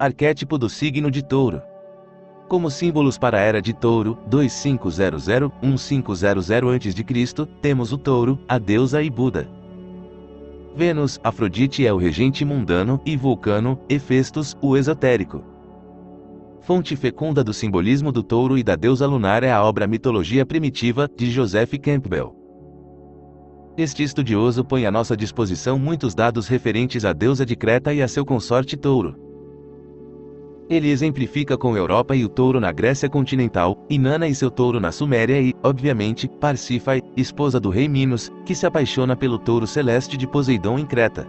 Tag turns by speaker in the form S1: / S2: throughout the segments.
S1: Arquétipo do signo de Touro. Como símbolos para a era de Touro, 2500-1500 a.C., temos o Touro, a deusa e Buda. Vênus, Afrodite é o regente mundano, e Vulcano, Hefestos, o esotérico. Fonte fecunda do simbolismo do touro e da deusa lunar é a obra Mitologia Primitiva, de Joseph Campbell. Este estudioso põe à nossa disposição muitos dados referentes à deusa de Creta e a seu consorte touro. Ele exemplifica com Europa e o touro na Grécia continental, Inanna e seu touro na Suméria e, obviamente, Parsífae, esposa do rei Minos, que se apaixona pelo touro celeste de Poseidon em Creta.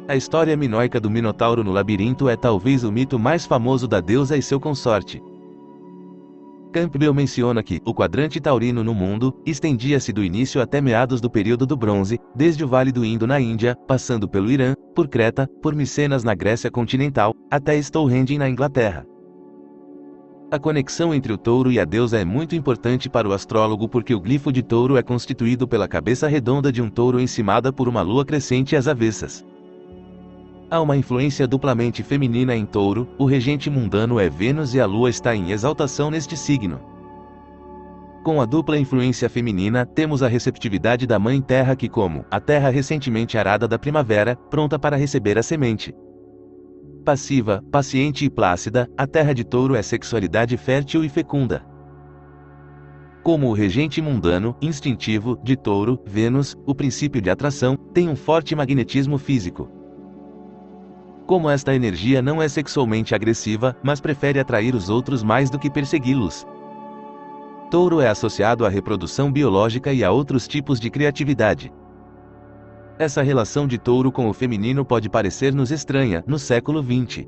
S1: A história minoica do Minotauro no labirinto é talvez o mito mais famoso da deusa e seu consorte. Campbell menciona que o quadrante taurino no mundo estendia-se do início até meados do período do Bronze, desde o Vale do Indo na Índia, passando pelo Irã, por Creta, por Micenas na Grécia continental, até Stonehenge na Inglaterra. A conexão entre o touro e a deusa é muito importante para o astrólogo porque o glifo de touro é constituído pela cabeça redonda de um touro encimada por uma lua crescente às avessas. Há uma influência duplamente feminina em Touro, o regente mundano é Vênus e a Lua está em exaltação neste signo. Com a dupla influência feminina, temos a receptividade da Mãe Terra que como a terra recentemente arada da primavera, pronta para receber a semente. Passiva, paciente e plácida, a terra de Touro é sexualidade fértil e fecunda. Como o regente mundano, instintivo, de Touro, Vênus, o princípio de atração, tem um forte magnetismo físico. Como esta energia não é sexualmente agressiva, mas prefere atrair os outros mais do que persegui-los. Touro é associado à reprodução biológica e a outros tipos de criatividade. Essa relação de Touro com o feminino pode parecer-nos estranha, no século XX.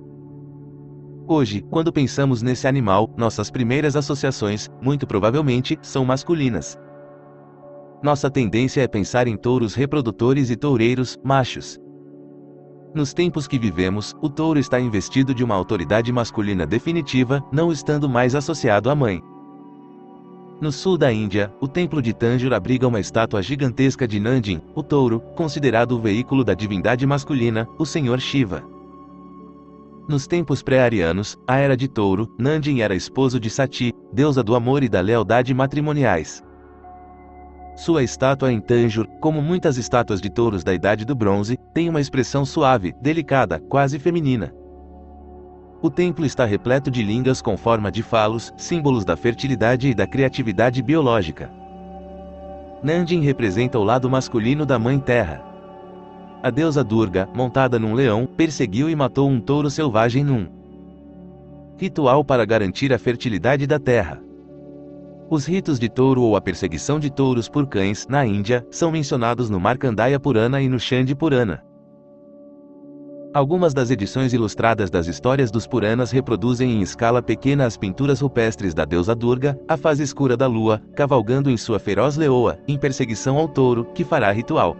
S1: Hoje, quando pensamos nesse animal, nossas primeiras associações, muito provavelmente, são masculinas. Nossa tendência é pensar em touros reprodutores e toureiros, machos. Nos tempos que vivemos, o touro está investido de uma autoridade masculina definitiva, não estando mais associado à mãe. No sul da Índia, o templo de Tanjore abriga uma estátua gigantesca de Nandin, o touro, considerado o veículo da divindade masculina, o Senhor Shiva. Nos tempos pré-arianos, a era de Touro, Nandin era esposo de Sati, deusa do amor e da lealdade matrimoniais. Sua estátua em Tanjore, como muitas estátuas de touros da Idade do Bronze, tem uma expressão suave, delicada, quase feminina. O templo está repleto de lingas com forma de falos, símbolos da fertilidade e da criatividade biológica. Nandin representa o lado masculino da Mãe Terra. A deusa Durga, montada num leão, perseguiu e matou um touro selvagem num ritual para garantir a fertilidade da terra. Os ritos de touro ou a perseguição de touros por cães, na Índia, são mencionados no Markandeya Purana e no Chandi Purana. Algumas das edições ilustradas das histórias dos Puranas reproduzem em escala pequena as pinturas rupestres da deusa Durga, a fase escura da lua, cavalgando em sua feroz leoa, em perseguição ao touro, que fará ritual.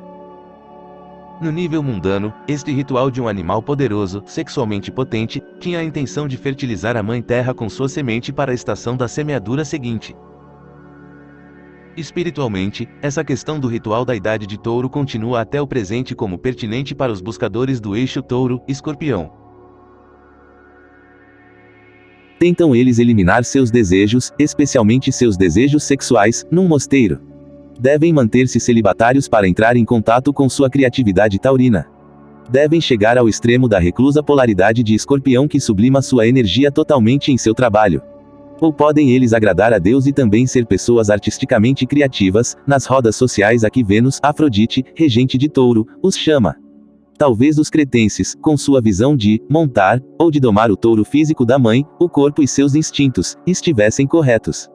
S1: No nível mundano, este ritual de um animal poderoso, sexualmente potente, tinha a intenção de fertilizar a Mãe Terra com sua semente para a estação da semeadura seguinte. Espiritualmente, essa questão do ritual da Idade de Touro continua até o presente como pertinente para os buscadores do eixo Touro-Escorpião. Tentam eles eliminar seus desejos, especialmente seus desejos sexuais, num mosteiro. Devem manter-se celibatários para entrar em contato com sua criatividade taurina. Devem chegar ao extremo da reclusa polaridade de Escorpião que sublima sua energia totalmente em seu trabalho. Ou podem eles agradar a Deus e também ser pessoas artisticamente criativas, nas rodas sociais a que Vênus, Afrodite, regente de Touro, os chama. Talvez os cretenses, com sua visão de montar, ou de domar o touro físico da mãe, o corpo e seus instintos, estivessem corretos.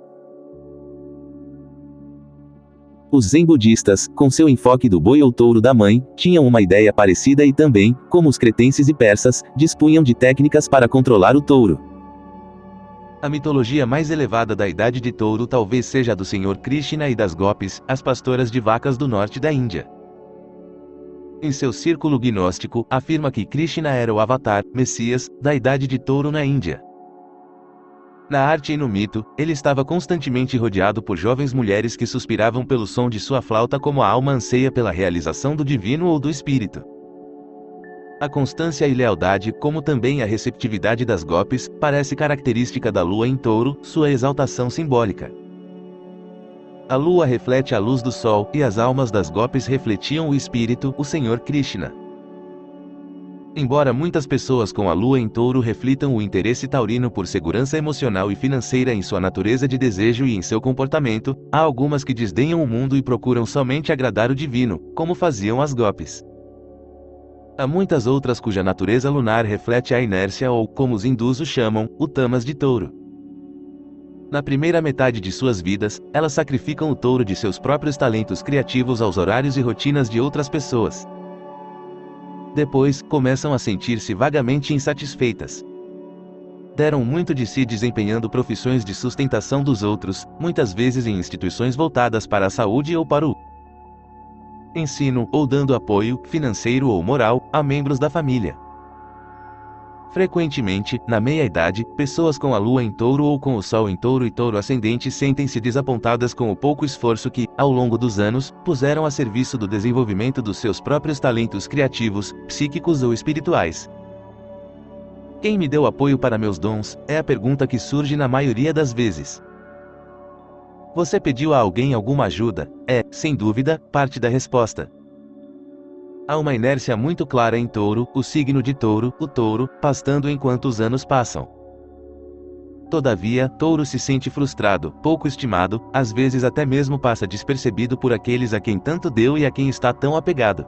S1: Os zen budistas, com seu enfoque do boi ou touro da mãe, tinham uma ideia parecida e também, como os cretenses e persas, dispunham de técnicas para controlar o touro. A mitologia mais elevada da Idade de Touro talvez seja a do Senhor Krishna e das Gopis, as pastoras de vacas do norte da Índia. Em seu círculo gnóstico, afirma que Krishna era o avatar, Messias, da Idade de Touro na Índia. Na arte e no mito, ele estava constantemente rodeado por jovens mulheres que suspiravam pelo som de sua flauta como a alma anseia pela realização do divino ou do espírito. A constância e lealdade, como também a receptividade das golpes, parece característica da lua em touro, sua exaltação simbólica. A lua reflete a luz do sol, e as almas das golpes refletiam o espírito, o Senhor Krishna. Embora muitas pessoas com a lua em touro reflitam o interesse taurino por segurança emocional e financeira em sua natureza de desejo e em seu comportamento, há algumas que desdenham o mundo e procuram somente agradar o divino, como faziam as golpes. Há muitas outras cuja natureza lunar reflete a inércia ou, como os hindus o chamam, o tamas de touro. Na primeira metade de suas vidas, elas sacrificam o touro de seus próprios talentos criativos aos horários e rotinas de outras pessoas. Depois, começam a sentir-se vagamente insatisfeitas. Deram muito de si desempenhando profissões de sustentação dos outros, muitas vezes em instituições voltadas para a saúde ou para o ensino, ou dando apoio, financeiro ou moral, a membros da família. Frequentemente, na meia-idade, pessoas com a lua em touro ou com o sol em touro e touro ascendente sentem-se desapontadas com o pouco esforço que, ao longo dos anos, puseram a serviço do desenvolvimento dos seus próprios talentos criativos, psíquicos ou espirituais. Quem me deu apoio para meus dons? É a pergunta que surge na maioria das vezes. Você pediu a alguém alguma ajuda? É, sem dúvida, parte da resposta. Há uma inércia muito clara em touro, o signo de touro, o touro, pastando enquanto os anos passam. Todavia, touro se sente frustrado, pouco estimado, às vezes até mesmo passa despercebido por aqueles a quem tanto deu e a quem está tão apegado.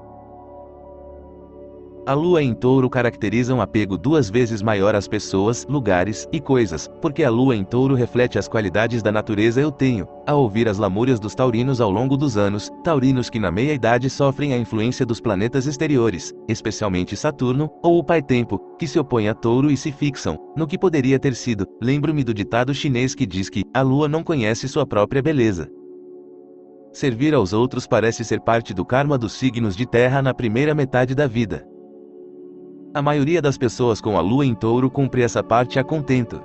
S1: A lua em touro caracteriza um apego duas vezes maior às pessoas, lugares e coisas, porque a lua em touro reflete as qualidades da natureza. Eu tenho, ao ouvir as lamúrias dos taurinos ao longo dos anos, taurinos que na meia-idade sofrem a influência dos planetas exteriores, especialmente Saturno, ou o Pai Tempo, que se opõe a touro e se fixam no que poderia ter sido. Lembro-me do ditado chinês que diz que a lua não conhece sua própria beleza. Servir aos outros parece ser parte do karma dos signos de terra na primeira metade da vida. A maioria das pessoas com a lua em touro cumpre essa parte a contento.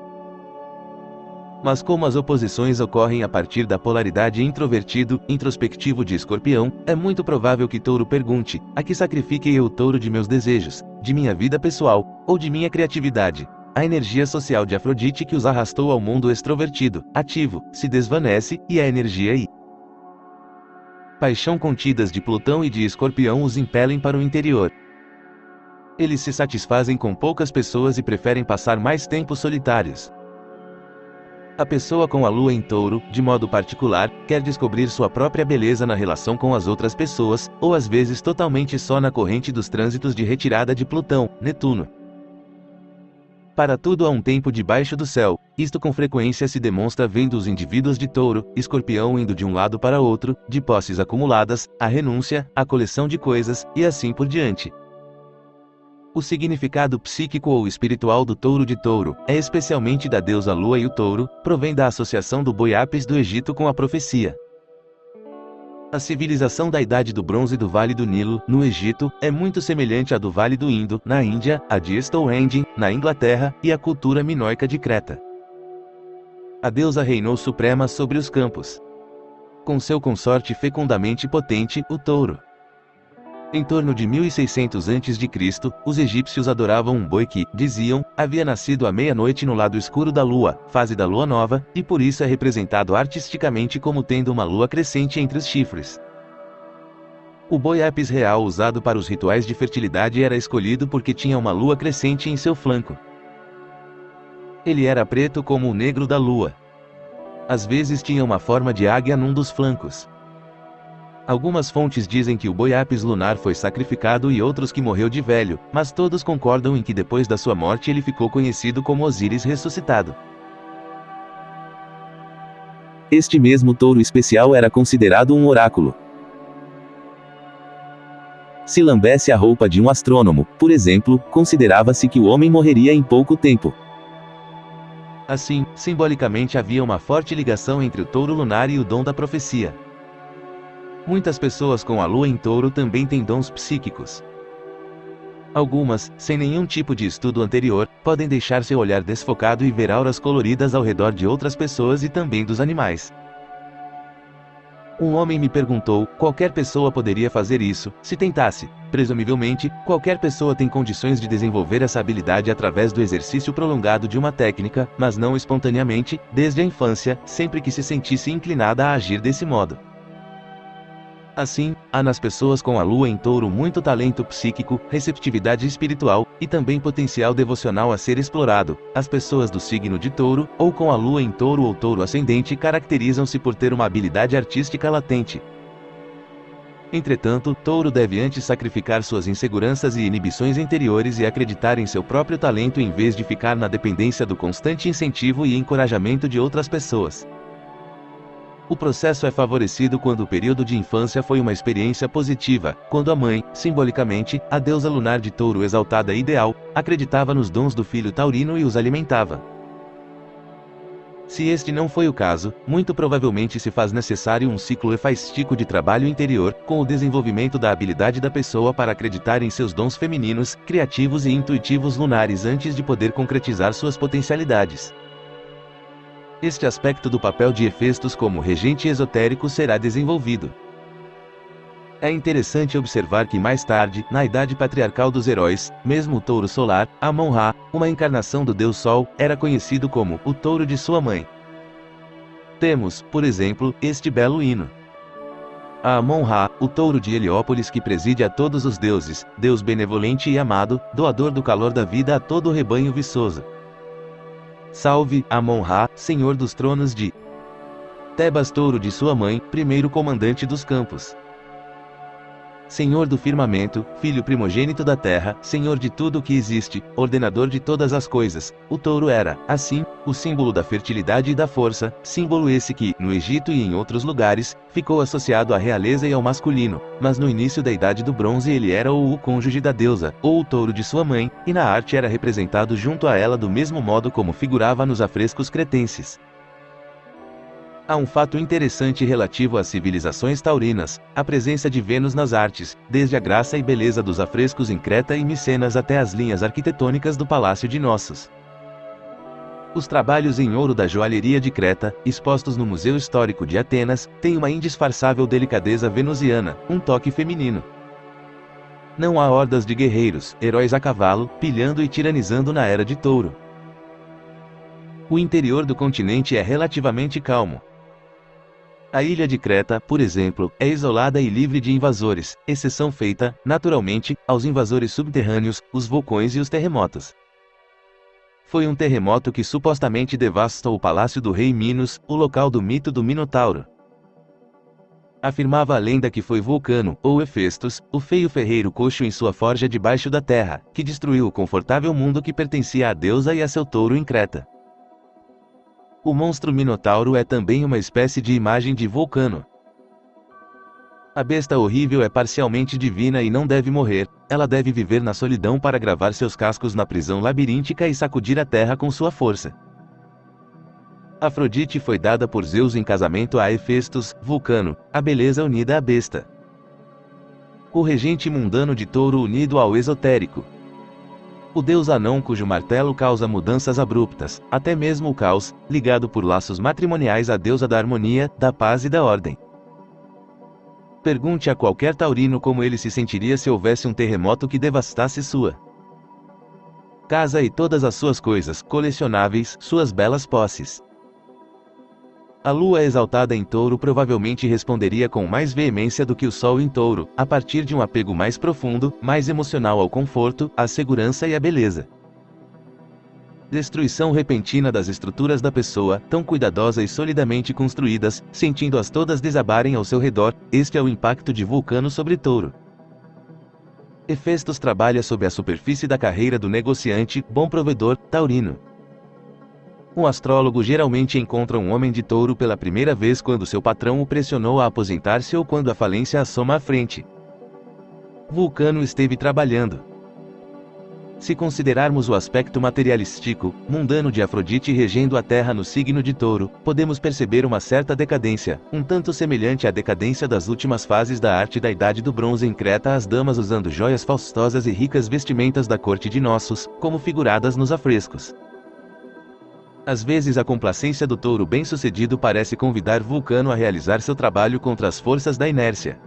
S1: Mas como as oposições ocorrem a partir da polaridade introspectivo de Escorpião, é muito provável que touro pergunte: a que sacrifiquei eu o touro de meus desejos, de minha vida pessoal, ou de minha criatividade? A energia social de Afrodite que os arrastou ao mundo extrovertido, ativo, se desvanece, e a energia e paixão contidas de Plutão e de Escorpião os impelem para o interior. Eles se satisfazem com poucas pessoas e preferem passar mais tempo solitários. A pessoa com a lua em touro, de modo particular, quer descobrir sua própria beleza na relação com as outras pessoas, ou às vezes totalmente só na corrente dos trânsitos de retirada de Plutão, Netuno. Para tudo há um tempo debaixo do céu. Isto com frequência se demonstra vendo os indivíduos de touro, escorpião indo de um lado para outro, de posses acumuladas, a renúncia, a coleção de coisas, e assim por diante. O significado psíquico ou espiritual do touro de touro, é especialmente da deusa lua e o touro, provém da associação do boi Apis do Egito com a profecia. A civilização da Idade do Bronze do Vale do Nilo, no Egito, é muito semelhante à do Vale do Indo, na Índia, a de Stonehenge, na Inglaterra, e à cultura minoica de Creta. A deusa reinou suprema sobre os campos, com seu consorte fecundamente potente, o touro. Em torno de 1600 a.C., os egípcios adoravam um boi que, diziam, havia nascido à meia-noite no lado escuro da lua, fase da lua nova, e por isso é representado artisticamente como tendo uma lua crescente entre os chifres. O boi Apis real usado para os rituais de fertilidade era escolhido porque tinha uma lua crescente em seu flanco. Ele era preto como o negro da lua. Às vezes tinha uma forma de águia num dos flancos. Algumas fontes dizem que o boi Apis lunar foi sacrificado e outros que morreu de velho, mas todos concordam em que depois da sua morte ele ficou conhecido como Osíris ressuscitado. Este mesmo touro especial era considerado um oráculo. Se lambesse a roupa de um astrônomo, por exemplo, considerava-se que o homem morreria em pouco tempo. Assim, simbolicamente havia uma forte ligação entre o touro lunar e o dom da profecia. Muitas pessoas com a lua em touro também têm dons psíquicos. Algumas, sem nenhum tipo de estudo anterior, podem deixar seu olhar desfocado e ver auras coloridas ao redor de outras pessoas e também dos animais. Um homem me perguntou: qualquer pessoa poderia fazer isso, se tentasse. Presumivelmente, qualquer pessoa tem condições de desenvolver essa habilidade através do exercício prolongado de uma técnica, mas não espontaneamente, desde a infância, sempre que se sentisse inclinada a agir desse modo. Assim, há nas pessoas com a lua em touro muito talento psíquico, receptividade espiritual, e também potencial devocional a ser explorado. As pessoas do signo de touro, ou com a lua em touro ou touro ascendente caracterizam-se por ter uma habilidade artística latente. Entretanto, touro deve antes sacrificar suas inseguranças e inibições interiores e acreditar em seu próprio talento em vez de ficar na dependência do constante incentivo e encorajamento de outras pessoas. O processo é favorecido quando o período de infância foi uma experiência positiva, quando a mãe, simbolicamente, a deusa lunar de touro exaltada e ideal, acreditava nos dons do filho taurino e os alimentava. Se este não foi o caso, muito provavelmente se faz necessário um ciclo efástico de trabalho interior, com o desenvolvimento da habilidade da pessoa para acreditar em seus dons femininos, criativos e intuitivos lunares antes de poder concretizar suas potencialidades. Este aspecto do papel de Hefestos como regente esotérico será desenvolvido. É interessante observar que mais tarde, na idade patriarcal dos heróis, mesmo o touro solar, Amon-Ra, uma encarnação do deus Sol, era conhecido como o touro de sua mãe. Temos, por exemplo, este belo hino. A Amon-Ra, o touro de Heliópolis que preside a todos os deuses, Deus benevolente e amado, doador do calor da vida a todo o rebanho viçoso. Salve, Amon-Ra, senhor dos tronos de Tebas, touro de sua mãe, primeiro comandante dos campos. Senhor do firmamento, filho primogênito da terra, senhor de tudo o que existe, ordenador de todas as coisas, o touro era, assim, o símbolo da fertilidade e da força, símbolo esse que, no Egito e em outros lugares, ficou associado à realeza e ao masculino, mas no início da Idade do Bronze ele era ou o cônjuge da deusa, ou o touro de sua mãe, e na arte era representado junto a ela do mesmo modo como figurava nos afrescos cretenses. Há um fato interessante relativo às civilizações taurinas, a presença de Vênus nas artes, desde a graça e beleza dos afrescos em Creta e Micenas até as linhas arquitetônicas do Palácio de Nossos. Os trabalhos em ouro da joalheria de Creta, expostos no Museu Histórico de Atenas, têm uma indisfarçável delicadeza venusiana, um toque feminino. Não há hordas de guerreiros, heróis a cavalo, pilhando e tiranizando na era de touro. O interior do continente é relativamente calmo. A ilha de Creta, por exemplo, é isolada e livre de invasores, exceção feita, naturalmente, aos invasores subterrâneos, os vulcões e os terremotos. Foi um terremoto que supostamente devastou o palácio do rei Minos, o local do mito do Minotauro. Afirmava a lenda que foi Vulcano, ou Hefestos, o feio ferreiro coxo em sua forja debaixo da terra, que destruiu o confortável mundo que pertencia à deusa e a seu touro em Creta. O monstro Minotauro é também uma espécie de imagem de Vulcano. A besta horrível é parcialmente divina e não deve morrer, ela deve viver na solidão para gravar seus cascos na prisão labiríntica e sacudir a terra com sua força. Afrodite foi dada por Zeus em casamento a Hefestos, Vulcano, a beleza unida à besta. O regente mundano de touro unido ao esotérico. O deus anão cujo martelo causa mudanças abruptas, até mesmo o caos, ligado por laços matrimoniais à deusa da harmonia, da paz e da ordem. Pergunte a qualquer taurino como ele se sentiria se houvesse um terremoto que devastasse sua casa e todas as suas coisas colecionáveis, suas belas posses. A lua exaltada em touro provavelmente responderia com mais veemência do que o sol em touro, a partir de um apego mais profundo, mais emocional ao conforto, à segurança e à beleza. Destruição repentina das estruturas da pessoa, tão cuidadosa e solidamente construídas, sentindo-as todas desabarem ao seu redor, este é o impacto de Vulcano sobre touro. Hefestos trabalha sob a superfície da carreira do negociante, bom provedor, taurino. Um astrólogo geralmente encontra um homem de touro pela primeira vez quando seu patrão o pressionou a aposentar-se ou quando a falência assoma à frente. Vulcano esteve trabalhando. Se considerarmos o aspecto materialístico, mundano de Afrodite regendo a terra no signo de touro, podemos perceber uma certa decadência, um tanto semelhante à decadência das últimas fases da arte da Idade do Bronze em Creta, as damas usando joias faustosas e ricas vestimentas da corte de Nossos, como figuradas nos afrescos. Às vezes a complacência do touro bem-sucedido parece convidar Vulcano a realizar seu trabalho contra as forças da inércia.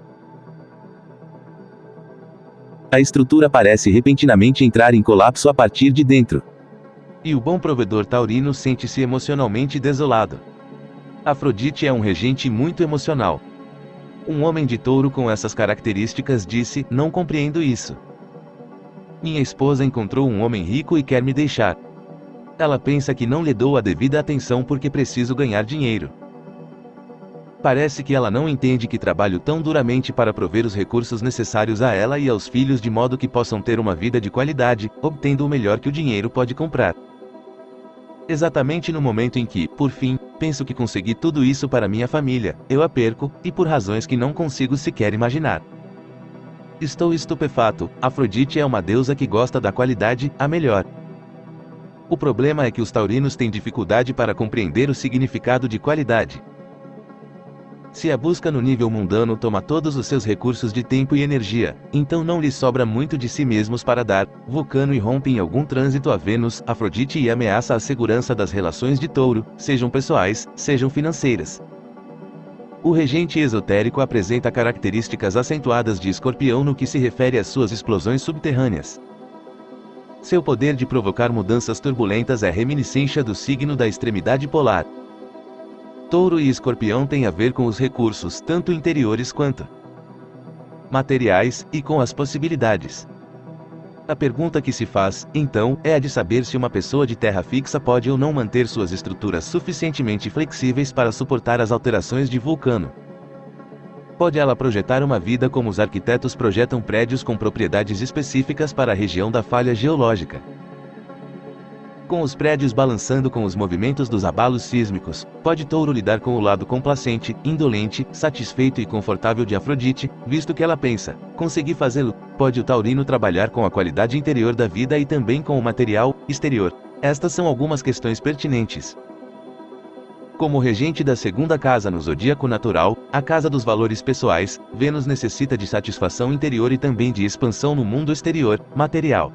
S2: a estrutura parece repentinamente entrar em colapso a partir de dentro.
S1: E o bom provedor taurino sente-se emocionalmente desolado. Afrodite é um regente muito emocional. Um homem de touro com essas características disse: não compreendo isso. Minha esposa encontrou um homem rico e quer me deixar. Ela pensa que não lhe dou a devida atenção porque preciso ganhar dinheiro. Parece que ela não entende que trabalho tão duramente para prover os recursos necessários a ela e aos filhos de modo que possam ter uma vida de qualidade, obtendo o melhor que o dinheiro pode comprar. Exatamente no momento em que, por fim, penso que consegui tudo isso para minha família, eu a perco, e por razões que não consigo sequer imaginar. Estou estupefato. Afrodite é uma deusa que gosta da qualidade, a melhor. O problema é que os taurinos têm dificuldade para compreender o significado de qualidade. Se a busca no nível mundano toma todos os seus recursos de tempo e energia, então não lhes sobra muito de si mesmos para dar. Vulcano irrompe em algum trânsito a Vênus, Afrodite e ameaça a segurança das relações de touro, sejam pessoais, sejam financeiras. O regente esotérico apresenta características acentuadas de Escorpião no que se refere às suas explosões subterrâneas. Seu poder de provocar mudanças turbulentas é reminiscência do signo da extremidade polar. Touro e Escorpião têm a ver com os recursos, tanto interiores quanto materiais, e com as possibilidades. A pergunta que se faz, então, é a de saber se uma pessoa de terra fixa pode ou não manter suas estruturas suficientemente flexíveis para suportar as alterações de Vulcano. Pode ela projetar uma vida como os arquitetos projetam prédios com propriedades específicas para a região da falha geológica? Com os prédios balançando com os movimentos dos abalos sísmicos, pode Touro lidar com o lado complacente, indolente, satisfeito e confortável de Afrodite, visto que ela pensa: consegui fazê-lo. Pode o taurino trabalhar com a qualidade interior da vida e também com o material exterior? Estas são algumas questões pertinentes. Como regente da segunda casa no zodíaco natural, a casa dos valores pessoais, Vênus necessita de satisfação interior e também de expansão no mundo exterior, material.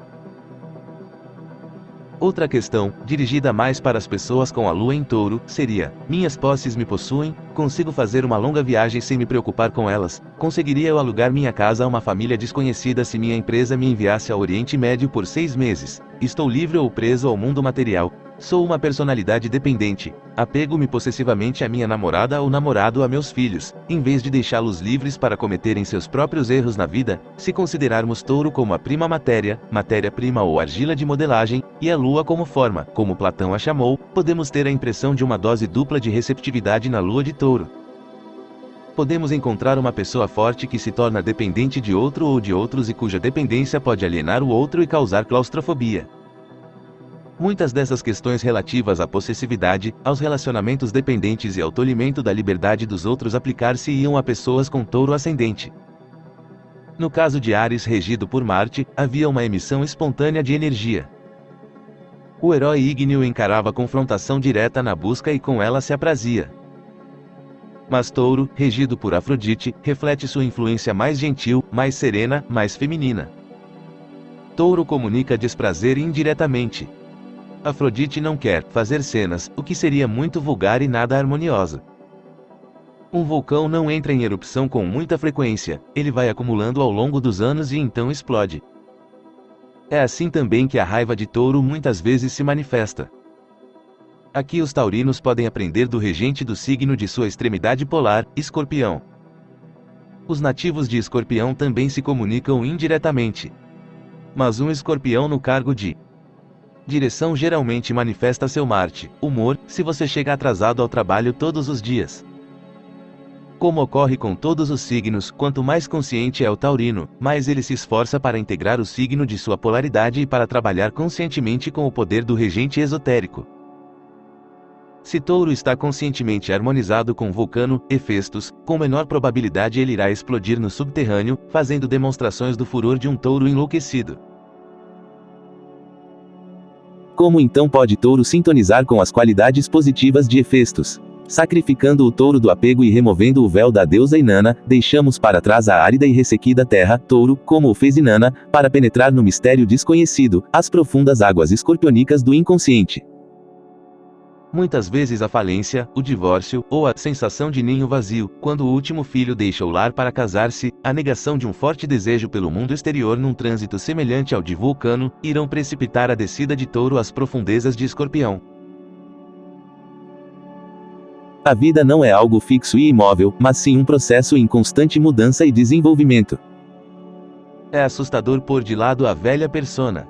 S1: Outra questão, dirigida mais para as pessoas com a lua em touro, seria: minhas posses me possuem, consigo fazer uma longa viagem sem me preocupar com elas? Conseguiria eu alugar minha casa a uma família desconhecida se minha empresa me enviasse ao Oriente Médio por 6 meses? Estou livre ou preso ao mundo material? Sou uma personalidade dependente. Apego-me possessivamente a minha namorada ou namorado a meus filhos, em vez de deixá-los livres para cometerem seus próprios erros na vida. Se considerarmos touro como a prima matéria, matéria-prima ou argila de modelagem, e a lua como forma, como Platão a chamou, podemos ter a impressão de uma dose dupla de receptividade na lua de touro. Podemos encontrar uma pessoa forte que se torna dependente de outro ou de outros e cuja dependência pode alienar o outro e causar claustrofobia. Muitas dessas questões relativas à possessividade, aos relacionamentos dependentes e ao tolimento da liberdade dos outros aplicar-se-iam a pessoas com touro ascendente. No caso de Áries regido por Marte, havia uma emissão espontânea de energia. O herói ígneo encarava a confrontação direta na busca e com ela se aprazia. Mas Touro, regido por Afrodite, reflete sua influência mais gentil, mais serena, mais feminina. Touro comunica desprazer indiretamente. Afrodite não quer fazer cenas, o que seria muito vulgar e nada harmonioso. Um vulcão não entra em erupção com muita frequência, ele vai acumulando ao longo dos anos e então explode. É assim também que a raiva de Touro muitas vezes se manifesta. Aqui os taurinos podem aprender do regente do signo de sua extremidade polar, Escorpião. Os nativos de Escorpião também se comunicam indiretamente. Mas um escorpião no cargo de direção geralmente manifesta seu Marte, humor, se você chega atrasado ao trabalho todos os dias. Como ocorre com todos os signos, quanto mais consciente é o taurino, mais ele se esforça para integrar o signo de sua polaridade e para trabalhar conscientemente com o poder do regente esotérico. Se Touro está conscientemente harmonizado com Vulcano, Hefestos, com menor probabilidade ele irá explodir no subterrâneo, fazendo demonstrações do furor de um touro enlouquecido.
S2: Como então pode Touro sintonizar com as qualidades positivas de Hefestos? Sacrificando o touro do apego e removendo o véu da deusa Inanna, deixamos para trás a árida e ressequida terra, Touro, como o fez Inanna, para penetrar no mistério desconhecido, as profundas águas escorpionicas do inconsciente.
S1: Muitas vezes a falência, o divórcio, ou a sensação de ninho vazio, quando o último filho deixa o lar para casar-se, a negação de um forte desejo pelo mundo exterior num trânsito semelhante ao de Vulcano, irão precipitar a descida de Touro às profundezas de Escorpião.
S2: A vida não é algo fixo e imóvel, mas sim um processo em constante mudança e desenvolvimento.
S1: É assustador pôr de lado a velha persona.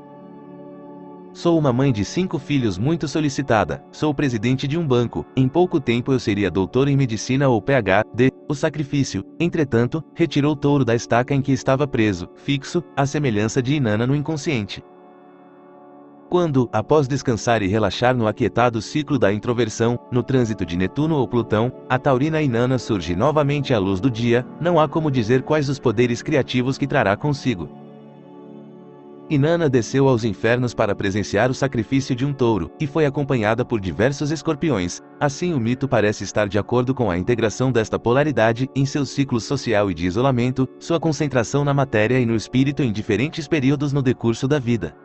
S1: Sou uma mãe de 5 filhos muito solicitada, sou presidente de um banco, em pouco tempo eu seria doutor em medicina ou PhD, o sacrifício, entretanto, retirou Touro da estaca em que estava preso, fixo, à semelhança de Inanna no inconsciente. Quando, após descansar e relaxar no aquietado ciclo da introversão, no trânsito de Netuno ou Plutão, a taurina Inanna surge novamente à luz do dia, não há como dizer quais os poderes criativos que trará consigo. Inanna desceu aos infernos para presenciar o sacrifício de um touro, e foi acompanhada por diversos escorpiões. Assim o mito parece estar de acordo com a integração desta polaridade, em seu ciclo social e de isolamento, sua concentração na matéria e no espírito em diferentes períodos no decurso da vida.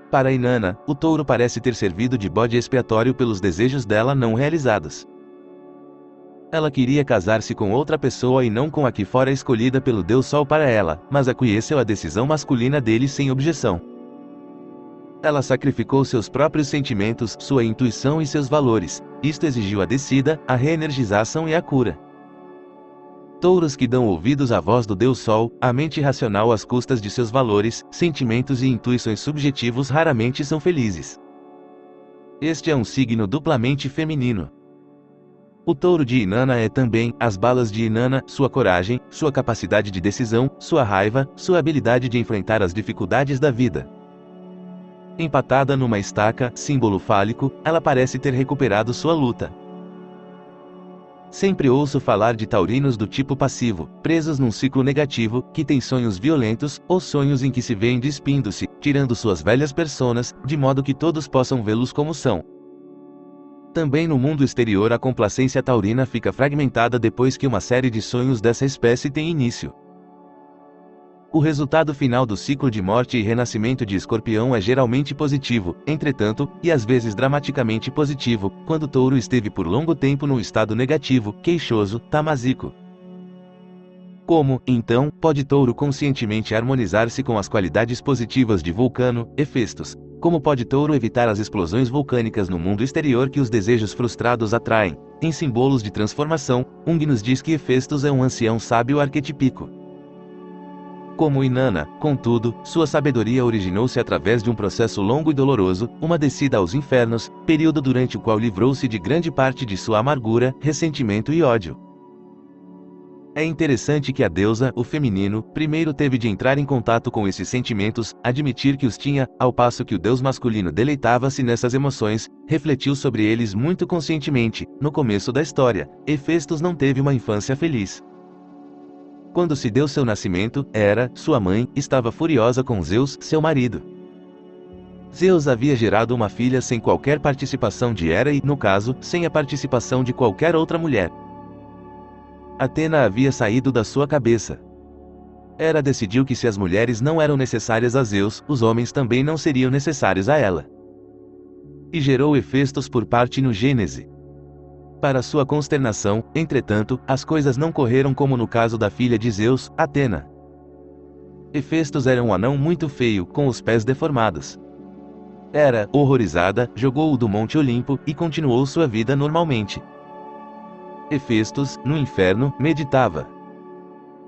S1: Para Inanna, o touro parece ter servido de bode expiatório pelos desejos dela não realizados. Ela queria casar-se com outra pessoa e não com a que fora escolhida pelo Deus Sol para ela, mas aquiesceu à decisão masculina dele sem objeção. Ela sacrificou seus próprios sentimentos, sua intuição e seus valores. Isto exigiu a descida, a reenergização e a cura. Touros que dão ouvidos à voz do Deus Sol, a mente racional às custas de seus valores, sentimentos e intuições subjetivos raramente são felizes. Este é um signo duplamente feminino. O touro de Inanna é também, as balas de Inanna, sua coragem, sua capacidade de decisão, sua raiva, sua habilidade de enfrentar as dificuldades da vida. Empatada numa estaca, símbolo fálico, ela parece ter recuperado sua luta. Sempre ouço falar de taurinos do tipo passivo, presos num ciclo negativo, que têm sonhos violentos, ou sonhos em que se veem despindo-se, tirando suas velhas personas, de modo que todos possam vê-los como são. Também no mundo exterior a complacência taurina fica fragmentada depois que uma série de sonhos dessa espécie tem início. O resultado final do ciclo de morte e renascimento de Escorpião é geralmente positivo, entretanto, e às vezes dramaticamente positivo, quando Touro esteve por longo tempo num estado negativo, queixoso, tamazico. Como, então, pode Touro conscientemente harmonizar-se com as qualidades positivas de Vulcano, Hefestos? Como pode Touro evitar as explosões vulcânicas no mundo exterior que os desejos frustrados atraem? Em símbolos de transformação, Jung nos diz que Hefestos é um ancião sábio arquetípico. Como Inanna, contudo, sua sabedoria originou-se através de um processo longo e doloroso, uma descida aos infernos, período durante o qual livrou-se de grande parte de sua amargura, ressentimento e ódio. É interessante que a deusa, o feminino, primeiro teve de entrar em contato com esses sentimentos, admitir que os tinha, ao passo que o deus masculino deleitava-se nessas emoções, refletiu sobre eles muito conscientemente. No começo da história, Hefestos não teve uma infância feliz. Quando se deu seu nascimento, Hera, sua mãe, estava furiosa com Zeus, seu marido. Zeus havia gerado uma filha sem qualquer participação de Hera e, no caso, sem a participação de qualquer outra mulher. Atena havia saído da sua cabeça. Hera decidiu que se as mulheres não eram necessárias a Zeus, os homens também não seriam necessários a ela. E gerou Hefestos por partenogênese. Para sua consternação, entretanto, as coisas não correram como no caso da filha de Zeus, Atena. Hefestos era um anão muito feio, com os pés deformados. Hera, horrorizada, jogou-o do Monte Olimpo, e continuou sua vida normalmente. Hefestos, no inferno, meditava.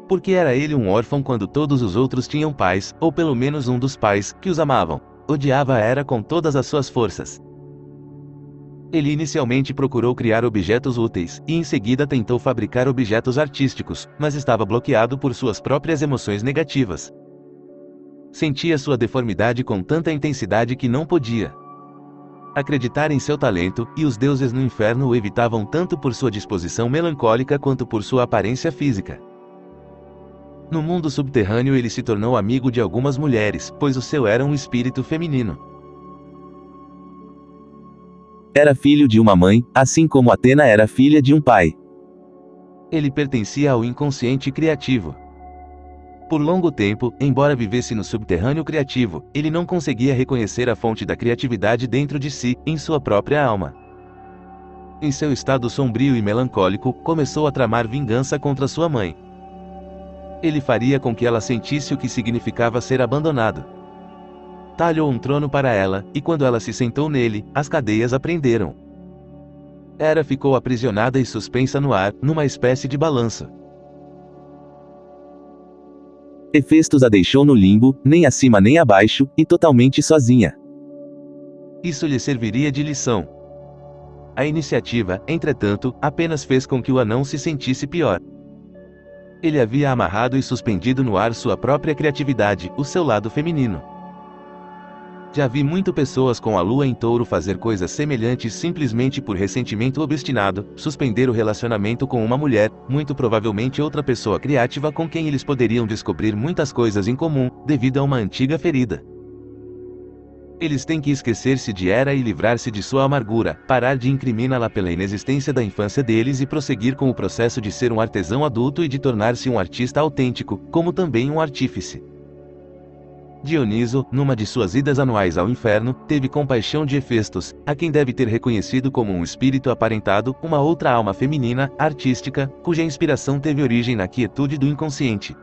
S1: Porque era ele um órfão quando todos os outros tinham pais, ou pelo menos um dos pais, que os amavam. Odiava Hera com todas as suas forças. Ele inicialmente procurou criar objetos úteis, e em seguida tentou fabricar objetos artísticos, mas estava bloqueado por suas próprias emoções negativas. Sentia sua deformidade com tanta intensidade que não podia acreditar em seu talento, e os deuses no inferno o evitavam tanto por sua disposição melancólica quanto por sua aparência física. No mundo subterrâneo ele se tornou amigo de algumas mulheres, pois o seu era um espírito feminino.
S2: Era filho de uma mãe, assim como Atena era filha de um pai.
S1: Ele pertencia ao inconsciente criativo. Por longo tempo, embora vivesse no subterrâneo criativo, ele não conseguia reconhecer a fonte da criatividade dentro de si, em sua própria alma. Em seu estado sombrio e melancólico, começou a tramar vingança contra sua mãe. Ele faria com que ela sentisse o que significava ser abandonado. Talhou um trono para ela, e quando ela se sentou nele, as cadeias a prenderam. Hera ficou aprisionada e suspensa no ar, numa espécie de balanço.
S2: Hefestos a deixou no limbo, nem acima nem abaixo, e totalmente sozinha.
S1: Isso lhe serviria de lição. A iniciativa, entretanto, apenas fez com que o anão se sentisse pior. Ele havia amarrado e suspendido no ar sua própria criatividade, o seu lado feminino. Já vi muito pessoas com a lua em touro fazer coisas semelhantes simplesmente por ressentimento obstinado, suspender o relacionamento com uma mulher, muito provavelmente outra pessoa criativa com quem eles poderiam descobrir muitas coisas em comum, devido a uma antiga ferida. Eles têm que esquecer-se de Hera e livrar-se de sua amargura, parar de incriminá-la pela inexistência da infância deles e prosseguir com o processo de ser um artesão adulto e de tornar-se um artista autêntico, como também um artífice. Dioniso, numa de suas idas anuais ao inferno, teve compaixão de Hefestos, a quem deve ter reconhecido como um espírito aparentado, uma outra alma feminina, artística, cuja inspiração teve origem na quietude do inconsciente.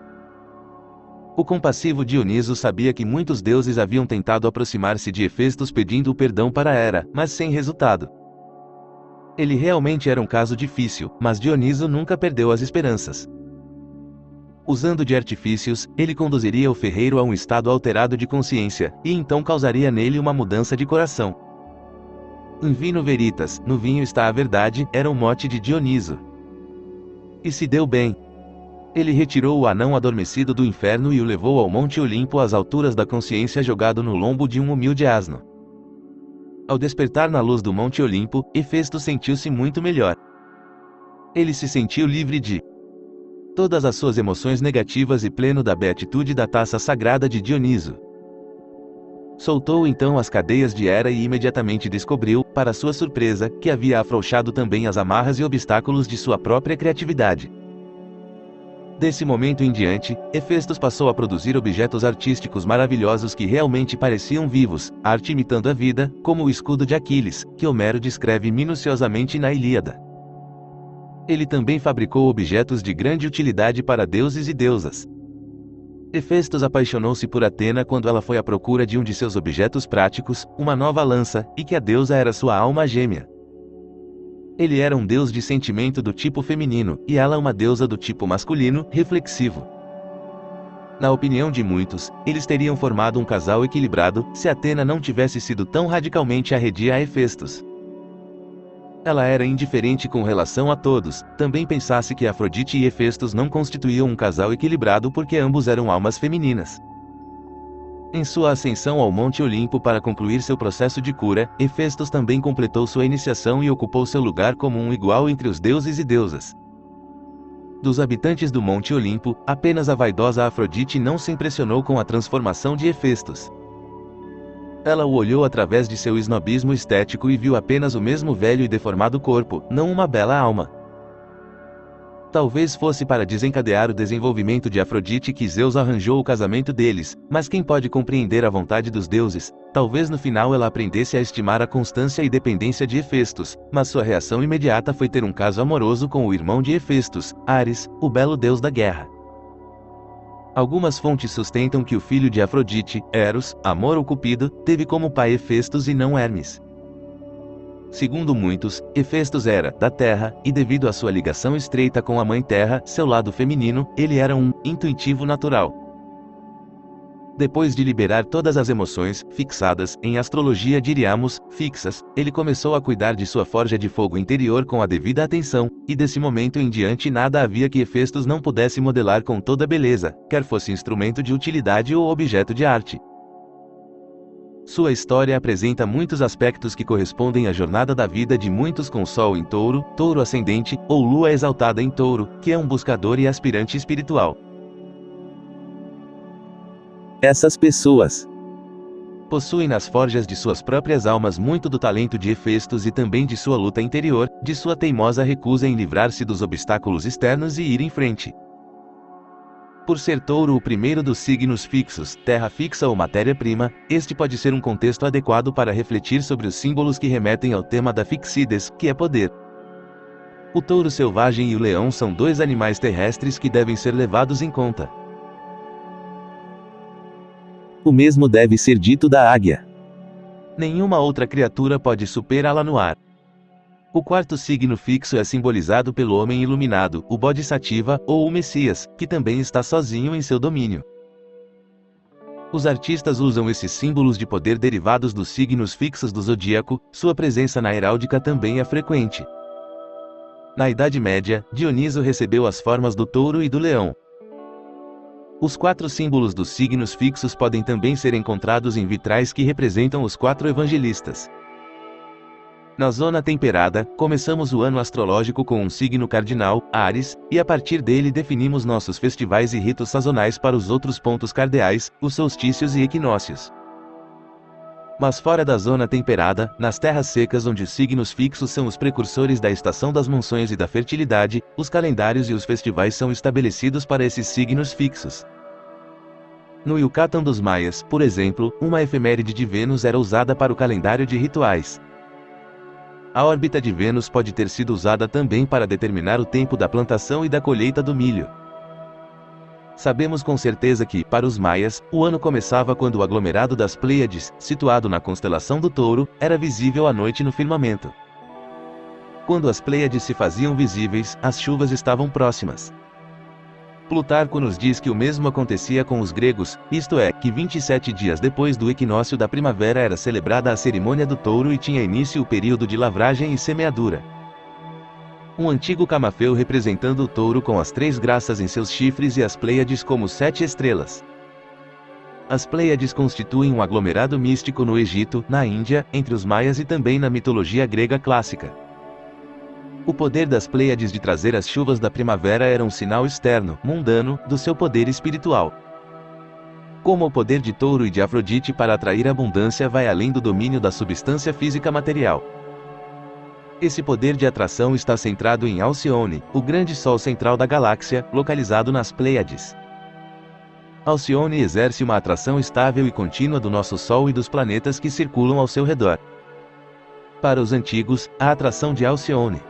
S1: O compassivo Dioniso sabia que muitos deuses haviam tentado aproximar-se de Hefestos pedindo o perdão para Hera, mas sem resultado. Ele realmente era um caso difícil, mas Dioniso nunca perdeu as esperanças. Usando de artifícios, ele conduziria o ferreiro a um estado alterado de consciência, e então causaria nele uma mudança de coração. In vino veritas, no vinho está a verdade, era o mote de Dioniso. E se deu bem. Ele retirou o anão adormecido do inferno e o levou ao Monte Olimpo às alturas da consciência jogado no lombo de um humilde asno. Ao despertar na luz do Monte Olimpo, Hefesto sentiu-se muito melhor. Ele se sentiu livre de todas as suas emoções negativas e pleno da beatitude da taça sagrada de Dioniso. Soltou então as cadeias de Hera e imediatamente descobriu, para sua surpresa, que havia afrouxado também as amarras e obstáculos de sua própria criatividade. Desse momento em diante, Hefestos passou a produzir objetos artísticos maravilhosos que realmente pareciam vivos, arte imitando a vida, como o escudo de Aquiles, que Homero descreve minuciosamente na Ilíada. Ele também fabricou objetos de grande utilidade para deuses e deusas. Hefestos apaixonou-se por Atena quando ela foi à procura de um de seus objetos práticos, uma nova lança, e que a deusa era sua alma gêmea. Ele era um deus de sentimento do tipo feminino, e ela uma deusa do tipo masculino, reflexivo. Na opinião de muitos, eles teriam formado um casal equilibrado, se Atena não tivesse sido tão radicalmente arredia a Hefestos. Ela era indiferente com relação a todos, também pensasse que Afrodite e Hefestos não constituíam um casal equilibrado porque ambos eram almas femininas. Em sua ascensão ao Monte Olimpo para concluir seu processo de cura, Hefestos também completou sua iniciação e ocupou seu lugar como um igual entre os deuses e deusas. Dos habitantes do Monte Olimpo, apenas a vaidosa Afrodite não se impressionou com a transformação de Hefestos. Ela o olhou através de seu snobismo estético e viu apenas o mesmo velho e deformado corpo, não uma bela alma. Talvez fosse para desencadear o desenvolvimento de Afrodite que Zeus arranjou o casamento deles, mas quem pode compreender a vontade dos deuses? Talvez no final ela aprendesse a estimar a constância e dependência de Hefestos, mas sua reação imediata foi ter um caso amoroso com o irmão de Hefestos, Ares, o belo deus da guerra. Algumas fontes sustentam que o filho de Afrodite, Eros, Amor ou Cupido, teve como pai Hefestos e não Hermes. Segundo muitos, Hefestos era da terra, e devido à sua ligação estreita com a mãe terra, seu lado feminino, ele era um intuitivo natural. Depois de liberar todas as emoções, fixadas, em astrologia diríamos, fixas, ele começou a cuidar de sua forja de fogo interior com a devida atenção, e desse momento em diante nada havia que Hefestos não pudesse modelar com toda beleza, quer fosse instrumento de utilidade ou objeto de arte. Sua história apresenta muitos aspectos que correspondem à jornada da vida de muitos com Sol em Touro, Touro ascendente, ou Lua exaltada em Touro, que é um buscador e aspirante espiritual.
S2: Essas pessoas
S1: possuem nas forjas de suas próprias almas muito do talento de Hefestos e também de sua luta interior, de sua teimosa recusa em livrar-se dos obstáculos externos e ir em frente. Por ser Touro o primeiro dos signos fixos, terra fixa ou matéria-prima, este pode ser um contexto adequado para refletir sobre os símbolos que remetem ao tema da Fixides, que é poder. O touro selvagem e o leão são dois animais terrestres que devem ser levados em conta.
S2: O mesmo deve ser dito da águia.
S1: Nenhuma outra criatura pode superá-la no ar. O quarto signo fixo é simbolizado pelo homem iluminado, o Bodhisattva, ou o Messias, que também está sozinho em seu domínio. Os artistas usam esses símbolos de poder derivados dos signos fixos do zodíaco, sua presença na heráldica também é frequente. Na Idade Média, Dioniso recebeu as formas do touro e do leão. Os 4 símbolos dos signos fixos podem também ser encontrados em vitrais que representam os 4 evangelistas. Na zona temperada, começamos o ano astrológico com um signo cardinal, Áries, e a partir dele definimos nossos festivais e ritos sazonais para os outros pontos cardeais, os solstícios e equinócios. Mas fora da zona temperada, nas terras secas onde os signos fixos são os precursores da estação das monções e da fertilidade, os calendários e os festivais são estabelecidos para esses signos fixos. No Yucatán dos Maias, por exemplo, uma efeméride de Vênus era usada para o calendário de rituais. A órbita de Vênus pode ter sido usada também para determinar o tempo da plantação e da colheita do milho. Sabemos com certeza que, para os maias, o ano começava quando o aglomerado das Pleiades, situado na constelação do Touro, era visível à noite no firmamento. Quando as Pleiades se faziam visíveis, as chuvas estavam próximas. Plutarco nos diz que o mesmo acontecia com os gregos, isto é, que 27 dias depois do equinócio da primavera era celebrada a cerimônia do touro e tinha início o período de lavragem e semeadura. Um antigo camafeu representando o touro com as 3 graças em seus chifres e as Pleiades como 7 estrelas. As Pleiades constituem um aglomerado místico no Egito, na Índia, entre os maias e também na mitologia grega clássica. O poder das Pleiades de trazer as chuvas da primavera era um sinal externo, mundano, do seu poder espiritual. Como o poder de Touro e de Afrodite para atrair abundância vai além do domínio da substância física material. Esse poder de atração está centrado em Alcione, o grande sol central da galáxia, localizado nas Pleiades. Alcione exerce uma atração estável e contínua do nosso Sol e dos planetas que circulam ao seu redor. Para os antigos, a atração de Alcione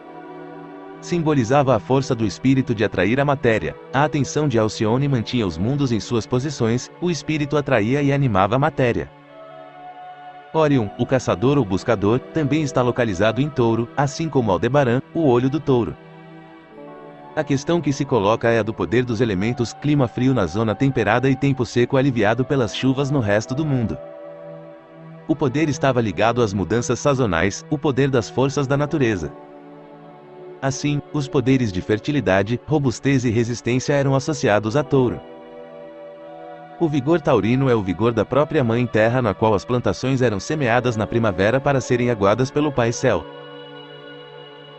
S1: simbolizava a força do espírito de atrair a matéria. A atenção de Alcione mantinha os mundos em suas posições, o espírito atraía e animava a matéria. Órion, o caçador ou buscador, também está localizado em Touro, assim como Aldebaran, o olho do touro. A questão que se coloca é a do poder dos elementos clima frio na zona temperada e tempo seco aliviado pelas chuvas no resto do mundo. O poder estava ligado às mudanças sazonais, o poder das forças da natureza. Assim, os poderes de fertilidade, robustez e resistência eram associados a Touro. O vigor taurino é o vigor da própria Mãe Terra na qual as plantações eram semeadas na primavera para serem aguadas pelo Pai Céu.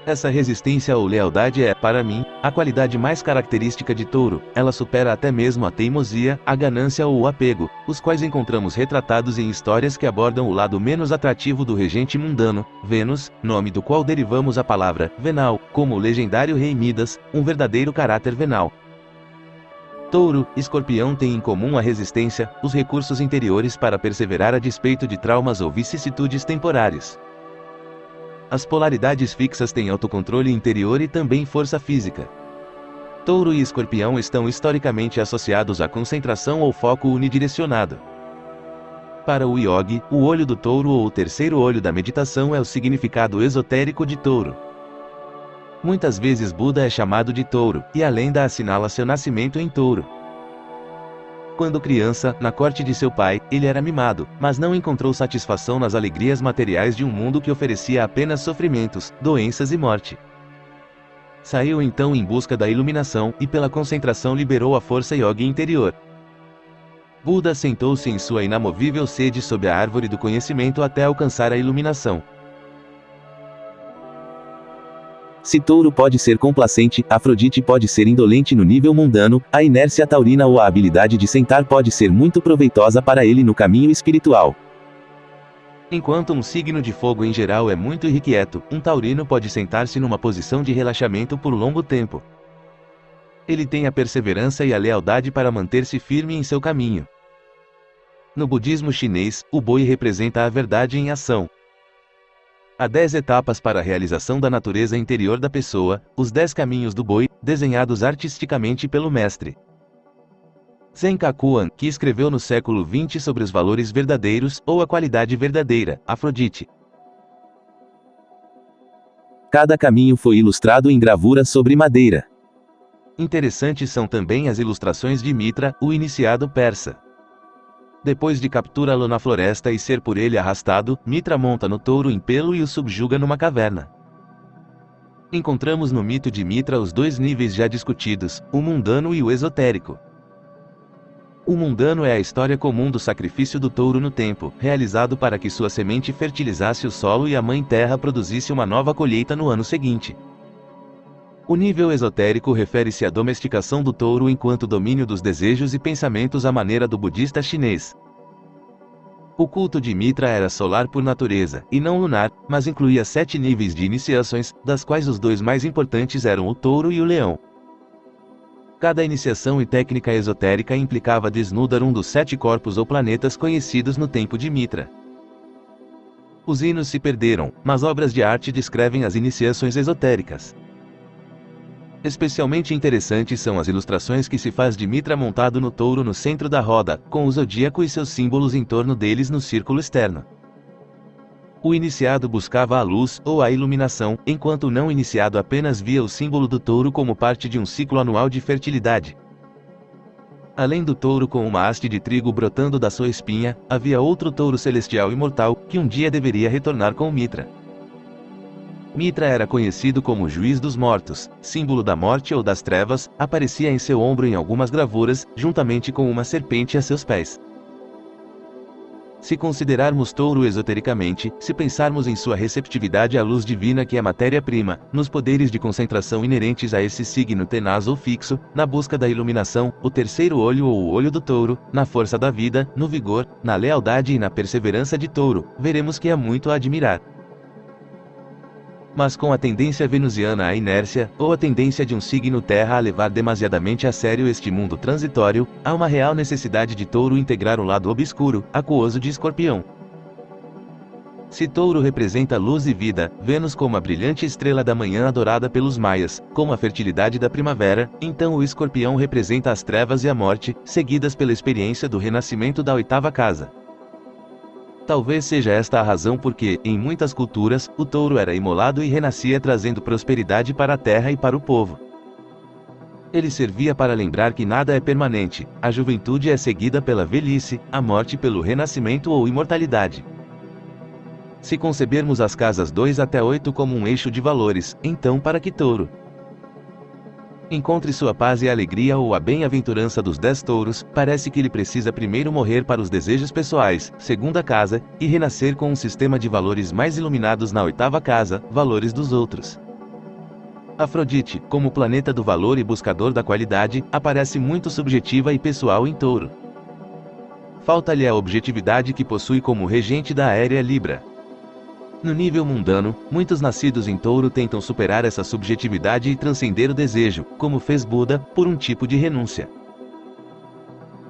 S1: Essa resistência ou lealdade é, para mim, a qualidade mais característica de Touro. Ela supera até mesmo a teimosia, a ganância ou o apego, os quais encontramos retratados em histórias que abordam o lado menos atrativo do regente mundano, Vênus, nome do qual derivamos a palavra venal, como o legendário rei Midas, um verdadeiro caráter venal. Touro, Escorpião têm em comum a resistência, os recursos interiores para perseverar a despeito de traumas ou vicissitudes temporárias. As polaridades fixas têm autocontrole interior e também força física. Touro e Escorpião estão historicamente associados à concentração ou foco unidirecionado. Para o yogi, o olho do touro ou o terceiro olho da meditação é o significado esotérico de Touro. Muitas vezes Buda é chamado de Touro, e a lenda assinala seu nascimento em Touro. Quando criança, na corte de seu pai, ele era mimado, mas não encontrou satisfação nas alegrias materiais de um mundo que oferecia apenas sofrimentos, doenças e morte. Saiu então em busca da iluminação, e pela concentração liberou a força yogi interior. Buda sentou-se em sua inamovível sede sob a árvore do conhecimento até alcançar a iluminação.
S2: Se Touro pode ser complacente, Afrodite pode ser indolente no nível mundano, a inércia taurina ou a habilidade de sentar pode ser muito proveitosa para ele no caminho espiritual.
S1: Enquanto um signo de fogo em geral é muito irrequieto, um taurino pode sentar-se numa posição de relaxamento por longo tempo. Ele tem a perseverança e a lealdade para manter-se firme em seu caminho. No budismo chinês, o boi representa a verdade em ação. Há 10 etapas para a realização da natureza interior da pessoa, os 10 caminhos do boi, desenhados artisticamente pelo mestre Zenka Kuan, que escreveu no século XX sobre os valores verdadeiros, ou a qualidade verdadeira, Afrodite.
S2: Cada caminho foi ilustrado em gravura sobre madeira.
S1: Interessantes são também as ilustrações de Mitra, o iniciado persa. Depois de capturá-lo na floresta e ser por ele arrastado, Mitra monta no touro em pelo e o subjuga numa caverna. Encontramos no mito de Mitra os 2 níveis já discutidos, o mundano e o esotérico. O mundano é a história comum do sacrifício do touro no tempo, realizado para que sua semente fertilizasse o solo e a mãe terra produzisse uma nova colheita no ano seguinte. O nível esotérico refere-se à domesticação do touro enquanto domínio dos desejos e pensamentos à maneira do budista chinês. O culto de Mitra era solar por natureza, e não lunar, mas incluía 7 níveis de iniciações, das quais os 2 mais importantes eram o touro e o leão. Cada iniciação e técnica esotérica implicava desnudar um dos 7 corpos ou planetas conhecidos no tempo de Mitra. Os hinos se perderam, mas obras de arte descrevem as iniciações esotéricas. Especialmente interessantes são as ilustrações que se faz de Mitra montado no touro no centro da roda, com o zodíaco e seus símbolos em torno deles no círculo externo. O iniciado buscava a luz, ou a iluminação, enquanto o não iniciado apenas via o símbolo do touro como parte de um ciclo anual de fertilidade. Além do touro com uma haste de trigo brotando da sua espinha, havia outro touro celestial imortal, que um dia deveria retornar com Mitra. Mitra era conhecido como o juiz dos mortos, símbolo da morte ou das trevas, aparecia em seu ombro em algumas gravuras, juntamente com uma serpente a seus pés. Se considerarmos touro esotericamente, se pensarmos em sua receptividade à luz divina que é matéria-prima, nos poderes de concentração inerentes a esse signo tenaz ou fixo, na busca da iluminação, o terceiro olho ou o olho do touro, na força da vida, no vigor, na lealdade e na perseverança de touro, veremos que há muito a admirar. Mas com a tendência venusiana à inércia, ou a tendência de um signo terra a levar demasiadamente a sério este mundo transitório, há uma real necessidade de touro integrar o lado obscuro, aquoso de escorpião. Se touro representa luz e vida, Vênus como a brilhante estrela da manhã adorada pelos maias, como a fertilidade da primavera, então o escorpião representa as trevas e a morte, seguidas pela experiência do renascimento da 8ª casa. Talvez seja esta a razão porque, em muitas culturas, o touro era imolado e renascia trazendo prosperidade para a terra e para o povo. Ele servia para lembrar que nada é permanente, a juventude é seguida pela velhice, a morte pelo renascimento ou imortalidade. Se concebermos as casas 2 até 8 como um eixo de valores, então para que touro encontre sua paz e alegria ou a bem-aventurança dos 10 touros, parece que ele precisa primeiro morrer para os desejos pessoais, 2ª casa, e renascer com um sistema de valores mais iluminados na 8ª casa, valores dos outros. Afrodite, como planeta do valor e buscador da qualidade, aparece muito subjetiva e pessoal em touro. Falta-lhe a objetividade que possui como regente da aérea Libra. No nível mundano, muitos nascidos em touro tentam superar essa subjetividade e transcender o desejo, como fez Buda, por um tipo de renúncia.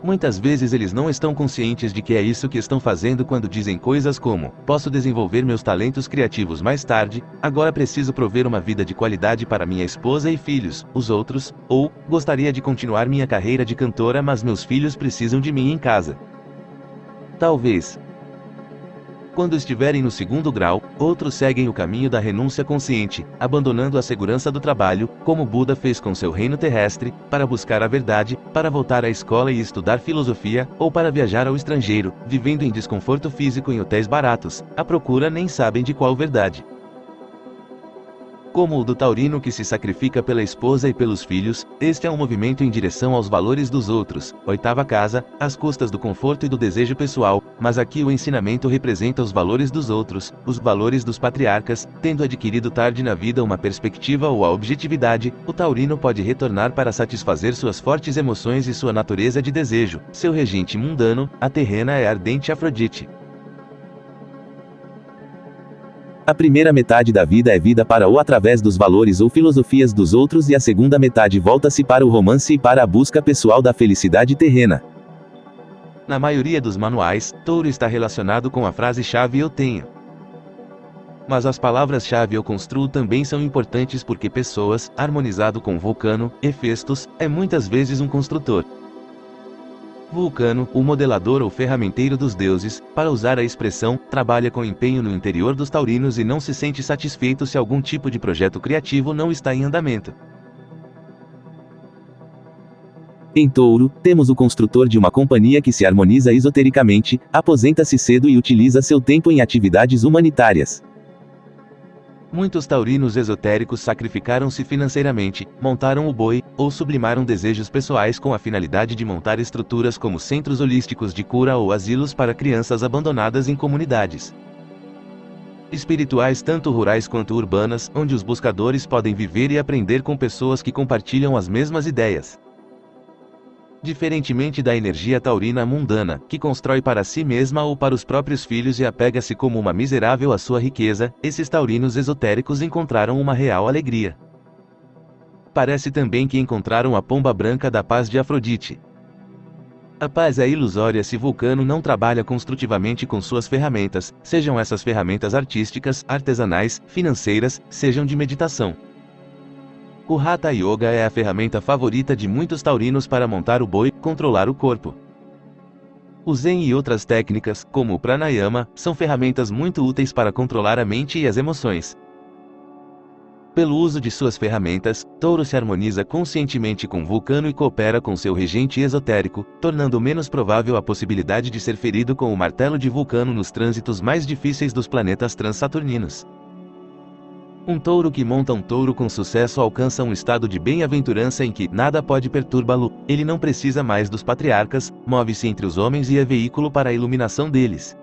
S1: Muitas vezes eles não estão conscientes de que é isso que estão fazendo quando dizem coisas como: posso desenvolver meus talentos criativos mais tarde, agora preciso prover uma vida de qualidade para minha esposa e filhos, os outros, ou, gostaria de continuar minha carreira de cantora mas meus filhos precisam de mim em casa. Talvez, quando estiverem no 2º grau, outros seguem o caminho da renúncia consciente, abandonando a segurança do trabalho, como Buda fez com seu reino terrestre, para buscar a verdade, para voltar à escola e estudar filosofia, ou para viajar ao estrangeiro, vivendo em desconforto físico em hotéis baratos, à procura nem sabem de qual verdade. Como o do taurino que se sacrifica pela esposa e pelos filhos, este é um movimento em direção aos valores dos outros, 8ª casa, às custas do conforto e do desejo pessoal, mas aqui o ensinamento representa os valores dos outros, os valores dos patriarcas, tendo adquirido tarde na vida uma perspectiva ou a objetividade, o taurino pode retornar para satisfazer suas fortes emoções e sua natureza de desejo, seu regente mundano, a terrena é ardente Afrodite.
S2: A primeira metade da vida é vida para ou através dos valores ou filosofias dos outros e a segunda metade volta-se para o romance e para a busca pessoal da felicidade terrena.
S1: Na maioria dos manuais, touro está relacionado com a frase-chave eu tenho. Mas as palavras-chave eu construo também são importantes porque pessoas, harmonizado com Vulcano, Hefestos, é muitas vezes um construtor. Vulcano, o modelador ou ferramenteiro dos deuses, para usar a expressão, trabalha com empenho no interior dos taurinos e não se sente satisfeito se algum tipo de projeto criativo não está em andamento.
S2: Em Touro, temos o construtor de uma companhia que se harmoniza esotericamente, aposenta-se cedo e utiliza seu tempo em atividades humanitárias.
S1: Muitos taurinos esotéricos sacrificaram-se financeiramente, montaram o boi, ou sublimaram desejos pessoais com a finalidade de montar estruturas como centros holísticos de cura ou asilos para crianças abandonadas em comunidades espirituais tanto rurais quanto urbanas, onde os buscadores podem viver e aprender com pessoas que compartilham as mesmas ideias. Diferentemente da energia taurina mundana, que constrói para si mesma ou para os próprios filhos e apega-se como uma miserável à sua riqueza, esses taurinos esotéricos encontraram uma real alegria. Parece também que encontraram a pomba branca da paz de Afrodite. A paz é ilusória se Vulcano não trabalha construtivamente com suas ferramentas, sejam essas ferramentas artísticas, artesanais, financeiras, sejam de meditação. O Hatha Yoga é a ferramenta favorita de muitos taurinos para montar o boi, controlar o corpo. O Zen e outras técnicas, como o Pranayama, são ferramentas muito úteis para controlar a mente e as emoções. Pelo uso de suas ferramentas, Touro se harmoniza conscientemente com Vulcano e coopera com seu regente esotérico, tornando menos provável a possibilidade de ser ferido com o martelo de Vulcano nos trânsitos mais difíceis dos planetas transsaturninos. Um touro que monta um touro com sucesso alcança um estado de bem-aventurança em que nada pode perturbá-lo, ele não precisa mais dos patriarcas, move-se entre os homens e é veículo para a iluminação deles.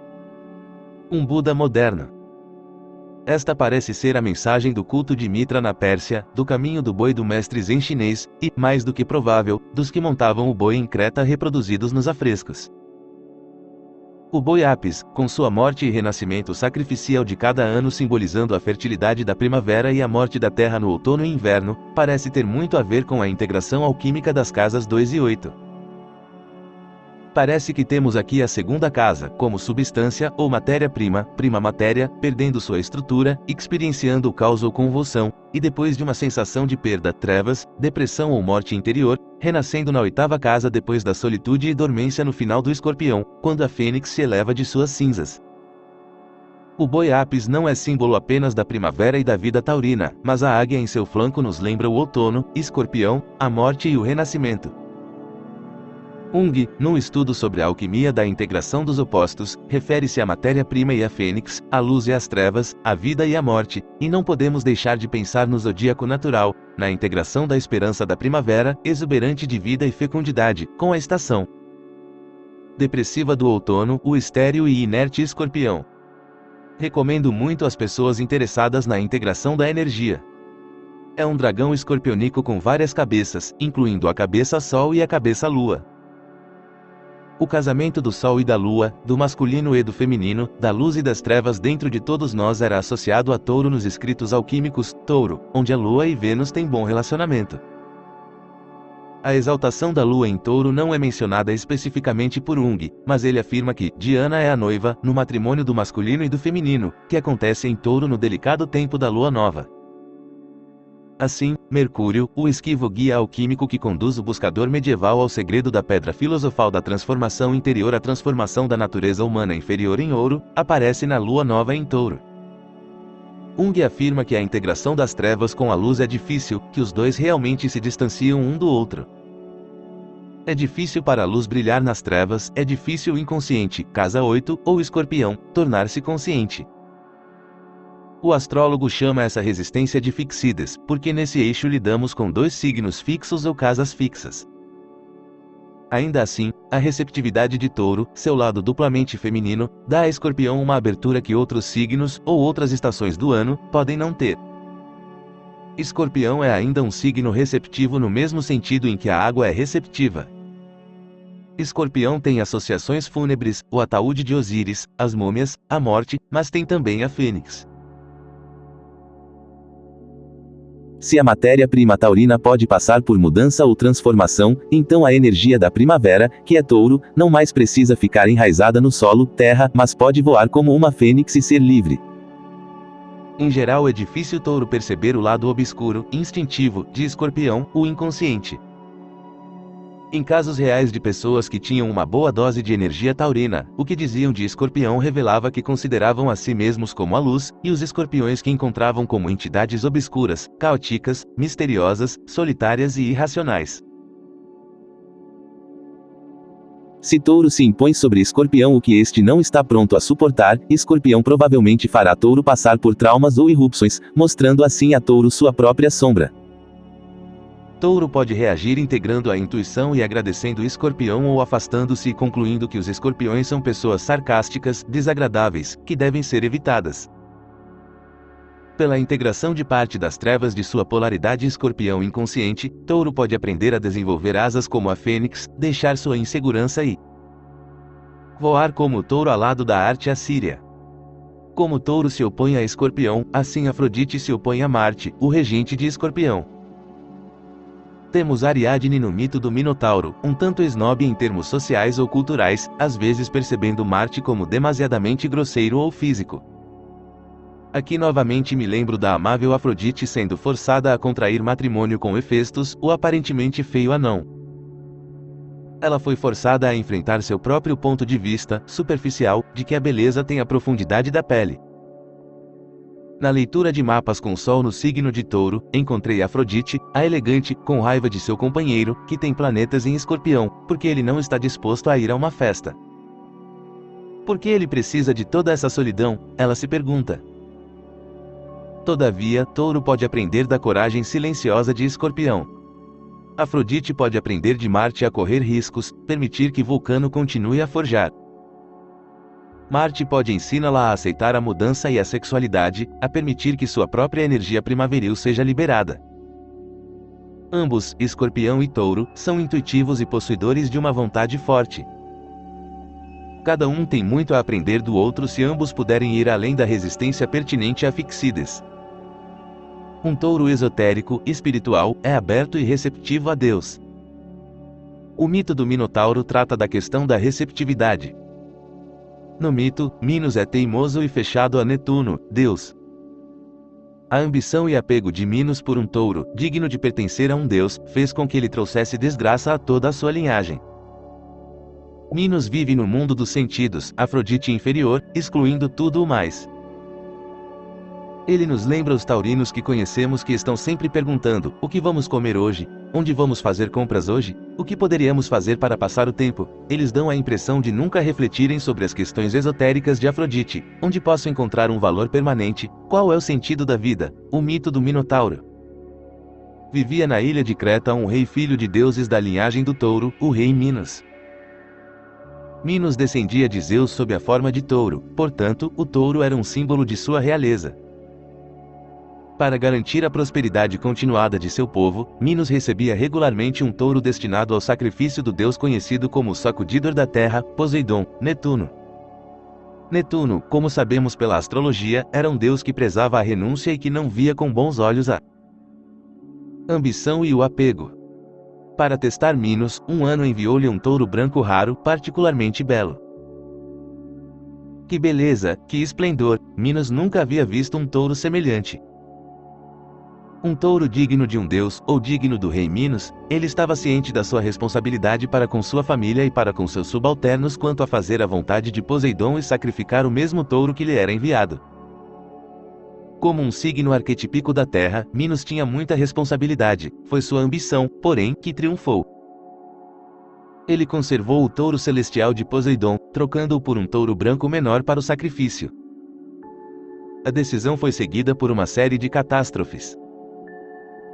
S1: Um Buda moderno. Esta parece ser a mensagem do culto de Mitra na Pérsia, do caminho do boi do mestre Zen chinês, e, mais do que provável, dos que montavam o boi em Creta reproduzidos nos afrescos. O boi Apis, com sua morte e renascimento sacrificial de cada ano simbolizando a fertilidade da primavera e a morte da terra no outono e inverno, parece ter muito a ver com a integração alquímica das casas 2 e 8. Parece que temos aqui a segunda casa, como substância, ou matéria-prima, prima-matéria, perdendo sua estrutura, experienciando o caos ou convulsão, e depois de uma sensação de perda, trevas, depressão ou morte interior, renascendo na oitava casa depois da solitude e dormência no final do Escorpião, quando a fênix se eleva de suas cinzas. O boi Apis não é símbolo apenas da primavera e da vida taurina, mas a águia em seu flanco nos lembra o outono, Escorpião, a morte e o renascimento. Jung, num estudo sobre a alquimia da integração dos opostos, refere-se à matéria-prima e à fênix, à luz e às trevas, à vida e à morte, e não podemos deixar de pensar no zodíaco natural, na integração da esperança da primavera, exuberante de vida e fecundidade, com a estação depressiva do outono, o estéril e inerte Escorpião. Recomendo muito às pessoas interessadas na integração da energia. É um dragão escorpionico com várias cabeças, incluindo a cabeça Sol e a cabeça Lua. O casamento do Sol e da Lua, do masculino e do feminino, da luz e das trevas dentro de todos nós era associado a Touro nos escritos alquímicos, Touro, onde a Lua e Vênus têm bom relacionamento. A exaltação da Lua em Touro não é mencionada especificamente por Jung, mas ele afirma que Diana é a noiva, no matrimônio do masculino e do feminino, que acontece em Touro no delicado tempo da Lua Nova. Assim, Mercúrio, o esquivo guia alquímico que conduz o buscador medieval ao segredo da pedra filosofal da transformação interior à transformação da natureza humana inferior em ouro, aparece na Lua Nova em Touro. Jung afirma que a integração das trevas com a luz é difícil, que os dois realmente se distanciam um do outro. É difícil para a luz brilhar nas trevas, é difícil o inconsciente, casa 8, ou Escorpião, tornar-se consciente. O astrólogo chama essa resistência de fixides, porque nesse eixo lidamos com dois signos fixos ou casas fixas. Ainda assim, a receptividade de Touro, seu lado duplamente feminino, dá a Escorpião uma abertura que outros signos, ou outras estações do ano, podem não ter. Escorpião é ainda um signo receptivo no mesmo sentido em que a água é receptiva. Escorpião tem associações fúnebres, o ataúde de Osíris, as múmias, a morte, mas tem também a fênix.
S2: Se a matéria-prima taurina pode passar por mudança ou transformação, então a energia da primavera, que é Touro, não mais precisa ficar enraizada no solo, terra, mas pode voar como uma fênix e ser livre.
S1: Em geral é difícil Touro perceber o lado obscuro, instintivo, de Escorpião, o inconsciente. Em casos reais de pessoas que tinham uma boa dose de energia taurina, o que diziam de Escorpião revelava que consideravam a si mesmos como a luz, e os escorpiões que encontravam como entidades obscuras, caóticas, misteriosas, solitárias e irracionais.
S2: Se Touro se impõe sobre Escorpião o que este não está pronto a suportar, Escorpião provavelmente fará Touro passar por traumas ou irrupções, mostrando assim a Touro sua própria sombra.
S1: Touro pode reagir integrando a intuição e agradecendo Escorpião ou afastando-se e concluindo que os escorpiões são pessoas sarcásticas, desagradáveis, que devem ser evitadas. Pela integração de parte das trevas de sua polaridade Escorpião inconsciente, Touro pode aprender a desenvolver asas como a fênix, deixar sua insegurança e voar como o Touro alado da arte assíria. Como Touro se opõe a Escorpião, assim Afrodite se opõe a Marte, o regente de Escorpião. Temos Ariadne no mito do Minotauro, um tanto snob em termos sociais ou culturais, às vezes percebendo Marte como demasiadamente grosseiro ou físico. Aqui novamente me lembro da amável Afrodite sendo forçada a contrair matrimônio com Hefestos, o aparentemente feio anão. Ela foi forçada a enfrentar seu próprio ponto de vista, superficial, de que a beleza tem a profundidade da pele. Na leitura de mapas com Sol no signo de Touro, encontrei Afrodite, a elegante, com raiva de seu companheiro, que tem planetas em Escorpião, porque ele não está disposto a ir a uma festa. Por que ele precisa de toda essa solidão? Ela se pergunta. Todavia, Touro pode aprender da coragem silenciosa de Escorpião. Afrodite pode aprender de Marte a correr riscos, permitir que Vulcano continue a forjar. Marte pode ensiná-la a aceitar a mudança e a sexualidade, a permitir que sua própria energia primaveril seja liberada. Ambos, Escorpião e Touro, são intuitivos e possuidores de uma vontade forte. Cada um tem muito a aprender do outro se ambos puderem ir além da resistência pertinente a Fixides. Um Touro esotérico, espiritual, é aberto e receptivo a Deus. O mito do Minotauro trata da questão da receptividade. No mito, Minos é teimoso e fechado a Netuno, Deus. A ambição e apego de Minos por um touro, digno de pertencer a um deus, fez com que ele trouxesse desgraça a toda a sua linhagem. Minos vive no mundo dos sentidos, Afrodite inferior, excluindo tudo o mais. Ele nos lembra os taurinos que conhecemos que estão sempre perguntando: o que vamos comer hoje? Onde vamos fazer compras hoje? O que poderíamos fazer para passar o tempo? Eles dão a impressão de nunca refletirem sobre as questões esotéricas de Afrodite. Onde posso encontrar um valor permanente? Qual é o sentido da vida? O mito do Minotauro. Vivia na ilha de Creta um rei filho de deuses da linhagem do touro, o rei Minos. Minos descendia de Zeus sob a forma de touro, portanto, o touro era um símbolo de sua realeza. Para garantir a prosperidade continuada de seu povo, Minos recebia regularmente um touro destinado ao sacrifício do deus conhecido como o sacudidor da terra, Poseidon, Netuno. Netuno, como sabemos pela astrologia, era um deus que prezava a renúncia e que não via com bons olhos a ambição e o apego. Para testar Minos, um ano enviou-lhe um touro branco raro, particularmente belo. Que beleza, que esplendor! Minos nunca havia visto um touro semelhante. Um touro digno de um deus, ou digno do rei Minos, ele estava ciente da sua responsabilidade para com sua família e para com seus subalternos quanto a fazer a vontade de Poseidon e sacrificar o mesmo touro que lhe era enviado. Como um signo arquetípico da Terra, Minos tinha muita responsabilidade, foi sua ambição, porém, que triunfou. Ele conservou o touro celestial de Poseidon, trocando-o por um touro branco menor para o sacrifício. A decisão foi seguida por uma série de catástrofes.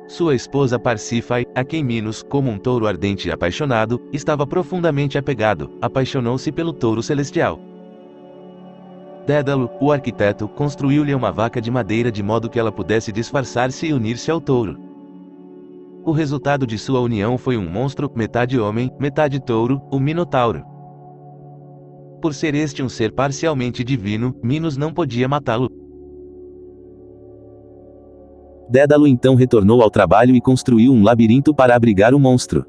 S1: Sua esposa Parsífae, a quem Minos, como um touro ardente e apaixonado, estava profundamente apegado, apaixonou-se pelo touro celestial. Dédalo, o arquiteto, construiu-lhe uma vaca de madeira de modo que ela pudesse disfarçar-se e unir-se ao touro. O resultado de sua união foi um monstro, metade homem, metade touro, o Minotauro. Por ser este um ser parcialmente divino, Minos não podia matá-lo.
S2: Dédalo então retornou ao trabalho e construiu um labirinto para abrigar o monstro.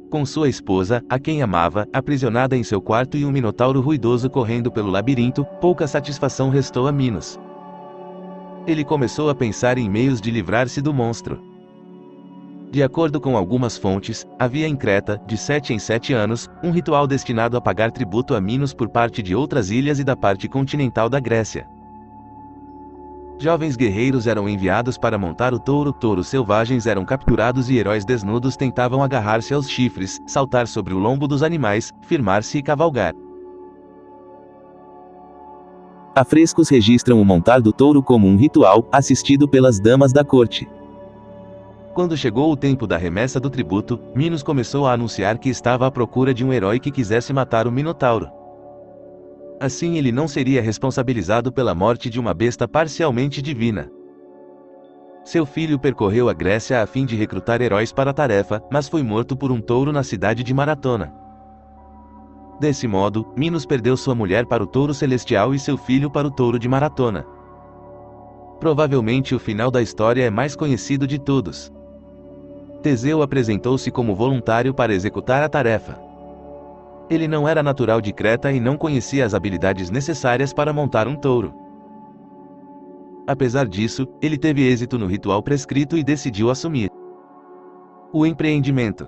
S1: Com sua esposa, a quem amava, aprisionada em seu quarto e um minotauro ruidoso correndo pelo labirinto, pouca satisfação restou a Minos. Ele começou a pensar em meios de livrar-se do monstro. De acordo com algumas fontes, havia em Creta, de 7 em 7 anos, um ritual destinado a pagar tributo a Minos por parte de outras ilhas e da parte continental da Grécia. Jovens guerreiros eram enviados para montar o touro, touros selvagens eram capturados e heróis desnudos tentavam agarrar-se aos chifres, saltar sobre o lombo dos animais, firmar-se e cavalgar.
S2: Afrescos registram o montar do touro como um ritual, assistido pelas damas da corte.
S1: Quando chegou o tempo da remessa do tributo, Minos começou a anunciar que estava à procura de um herói que quisesse matar o Minotauro. Assim ele não seria responsabilizado pela morte de uma besta parcialmente divina. Seu filho percorreu a Grécia a fim de recrutar heróis para a tarefa, mas foi morto por um touro na cidade de Maratona. Desse modo, Minos perdeu sua mulher para o touro celestial e seu filho para o touro de Maratona. Provavelmente o final da história é mais conhecido de todos. Teseu apresentou-se como voluntário para executar a tarefa. Ele não era natural de Creta e não conhecia as habilidades necessárias para montar um touro. Apesar disso, ele teve êxito no ritual prescrito e decidiu assumir o empreendimento.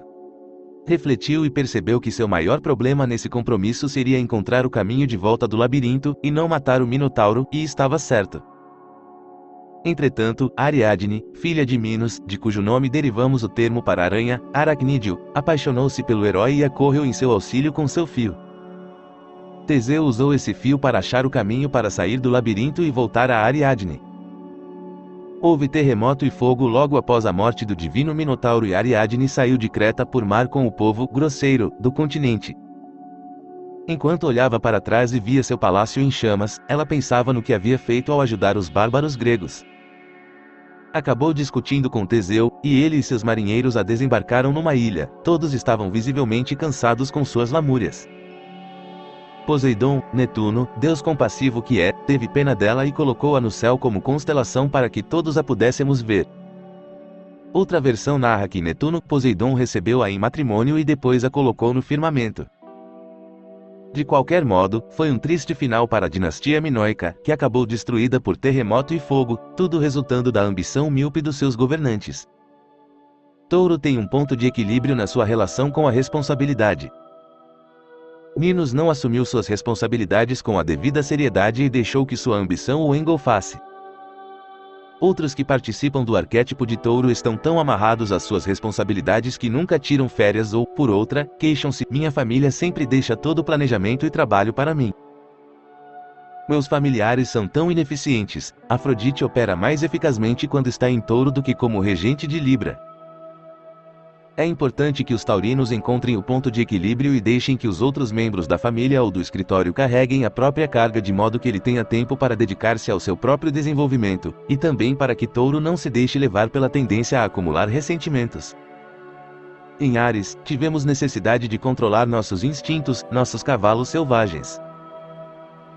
S1: Refletiu e percebeu que seu maior problema nesse compromisso seria encontrar o caminho de volta do labirinto, e não matar o Minotauro, e estava certo. Entretanto, Ariadne, filha de Minos, de cujo nome derivamos o termo para aranha, aracnídeo, apaixonou-se pelo herói e correu em seu auxílio com seu fio. Teseu usou esse fio para achar o caminho para sair do labirinto e voltar a Ariadne. Houve terremoto e fogo logo após a morte do divino Minotauro e Ariadne saiu de Creta por mar com o povo grosseiro do continente. Enquanto olhava para trás e via seu palácio em chamas, ela pensava no que havia feito ao ajudar os bárbaros gregos. Acabou discutindo com Teseu, e ele e seus marinheiros a desembarcaram numa ilha. Todos estavam visivelmente cansados com suas lamúrias. Poseidon, Netuno, deus compassivo que é, teve pena dela e colocou-a no céu como constelação para que todos a pudéssemos ver. Outra versão narra que Netuno, Poseidon recebeu-a em matrimônio e depois a colocou no firmamento. De qualquer modo, foi um triste final para a dinastia minoica, que acabou destruída por terremoto e fogo, tudo resultando da ambição míope dos seus governantes. Touro tem um ponto de equilíbrio na sua relação com a responsabilidade. Minos não assumiu suas responsabilidades com a devida seriedade e deixou que sua ambição o engolfasse. Outros que participam do arquétipo de touro estão tão amarrados às suas responsabilidades que nunca tiram férias ou, por outra, queixam-se: minha família sempre deixa todo o planejamento e trabalho para mim. Meus familiares são tão ineficientes. Afrodite opera mais eficazmente quando está em touro do que como regente de Libra. É importante que os taurinos encontrem o ponto de equilíbrio e deixem que os outros membros da família ou do escritório carreguem a própria carga de modo que ele tenha tempo para dedicar-se ao seu próprio desenvolvimento, e também para que touro não se deixe levar pela tendência a acumular ressentimentos. Em Áries, tivemos necessidade de controlar nossos instintos, nossos cavalos selvagens.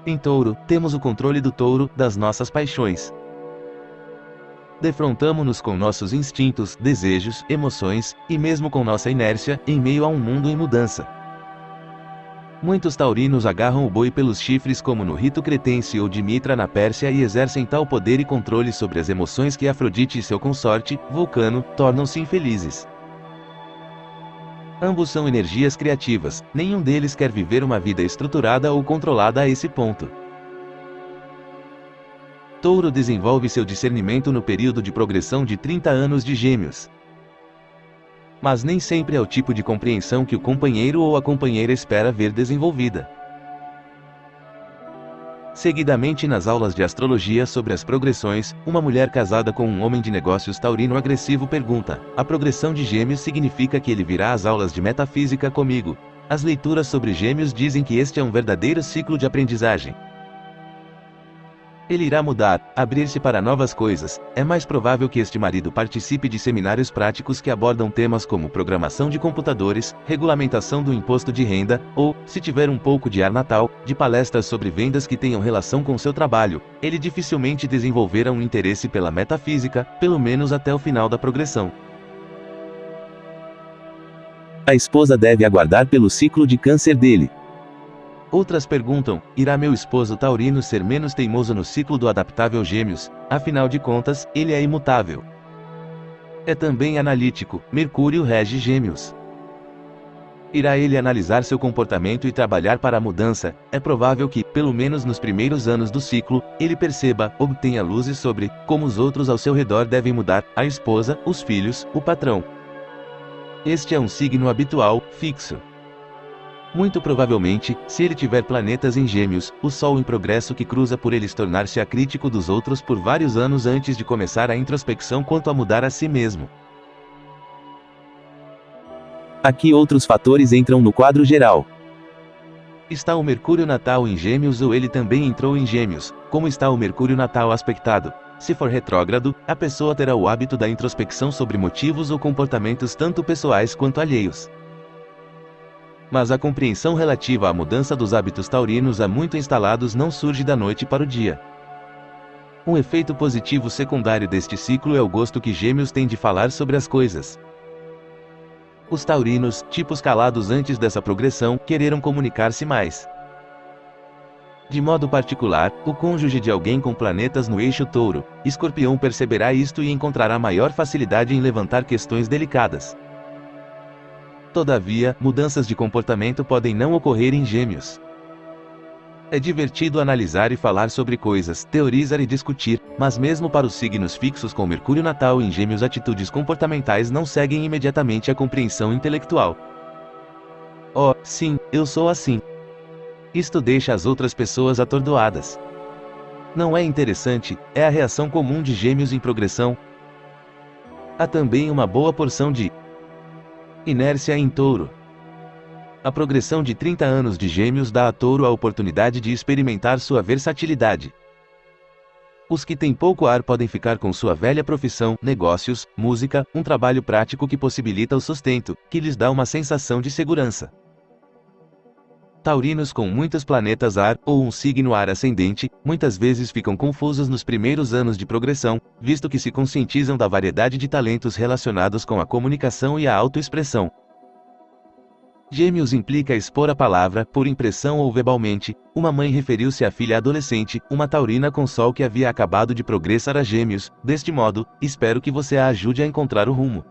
S1: Em Touro, temos o controle do touro, das nossas paixões. Defrontamo-nos com nossos instintos, desejos, emoções, e mesmo com nossa inércia, em meio a um mundo em mudança. Muitos taurinos agarram o boi pelos chifres como no rito cretense ou de Mitra na Pérsia e exercem tal poder e controle sobre as emoções que Afrodite e seu consorte, Vulcano, tornam-se infelizes. Ambos são energias criativas, nenhum deles quer viver uma vida estruturada ou controlada a esse ponto. Touro desenvolve seu discernimento no período de progressão de 30 anos de Gêmeos. Mas nem sempre é o tipo de compreensão que o companheiro ou a companheira espera ver desenvolvida. Seguidamente nas aulas de astrologia sobre as progressões, uma mulher casada com um homem de negócios taurino agressivo pergunta: a progressão de Gêmeos significa que ele virá às aulas de metafísica comigo? As leituras sobre Gêmeos dizem que este é um verdadeiro ciclo de aprendizagem. Ele irá mudar, abrir-se para novas coisas. É mais provável que este marido participe de seminários práticos que abordam temas como programação de computadores, regulamentação do imposto de renda, ou, se tiver um pouco de ar natal, de palestras sobre vendas que tenham relação com seu trabalho. Ele dificilmente desenvolverá um interesse pela metafísica, pelo menos até o final da progressão.
S2: A esposa deve aguardar pelo ciclo de câncer dele.
S1: Outras perguntam: irá meu esposo taurino ser menos teimoso no ciclo do adaptável Gêmeos? Afinal de contas, ele é imutável. É também analítico, Mercúrio rege Gêmeos. Irá ele analisar seu comportamento e trabalhar para a mudança? É provável que, pelo menos nos primeiros anos do ciclo, ele perceba, obtenha luzes sobre como os outros ao seu redor devem mudar, a esposa, os filhos, o patrão. Este é um signo habitual, fixo. Muito provavelmente, se ele tiver planetas em Gêmeos, o Sol em progresso que cruza por eles tornar-se acrítico dos outros por vários anos antes de começar a introspecção quanto a mudar a si mesmo.
S2: Aqui outros fatores entram no quadro geral.
S1: Está o Mercúrio natal em Gêmeos ou ele também entrou em Gêmeos? Como está o Mercúrio natal aspectado? Se for retrógrado, a pessoa terá o hábito da introspecção sobre motivos ou comportamentos tanto pessoais quanto alheios. Mas a compreensão relativa à mudança dos hábitos taurinos há muito instalados não surge da noite para o dia. Um efeito positivo secundário deste ciclo é o gosto que Gêmeos tem de falar sobre as coisas. Os taurinos, tipos calados antes dessa progressão, quereram comunicar-se mais. De modo particular, o cônjuge de alguém com planetas no eixo Touro, Escorpião perceberá isto e encontrará maior facilidade em levantar questões delicadas. Todavia, mudanças de comportamento podem não ocorrer em Gêmeos. É divertido analisar e falar sobre coisas, teorizar e discutir, mas mesmo para os signos fixos com Mercúrio natal em Gêmeos, atitudes comportamentais não seguem imediatamente a compreensão intelectual. Oh, sim, eu sou assim. Isto deixa as outras pessoas atordoadas. Não é interessante? É a reação comum de Gêmeos em progressão. Há também uma boa porção de inércia em Touro. A progressão de 30 anos de Gêmeos dá a Touro a oportunidade de experimentar sua versatilidade. Os que têm pouco ar podem ficar com sua velha profissão, negócios, música, um trabalho prático que possibilita o sustento, que lhes dá uma sensação de segurança. Taurinos com muitos planetas ar, ou um signo ar ascendente, muitas vezes ficam confusos nos primeiros anos de progressão, visto que se conscientizam da variedade de talentos relacionados com a comunicação e a autoexpressão. Gêmeos implica expor a palavra, por impressão ou verbalmente. Uma mãe referiu-se à filha adolescente, uma taurina com sol que havia acabado de progressar a Gêmeos, deste modo: espero que você a ajude a encontrar o rumo.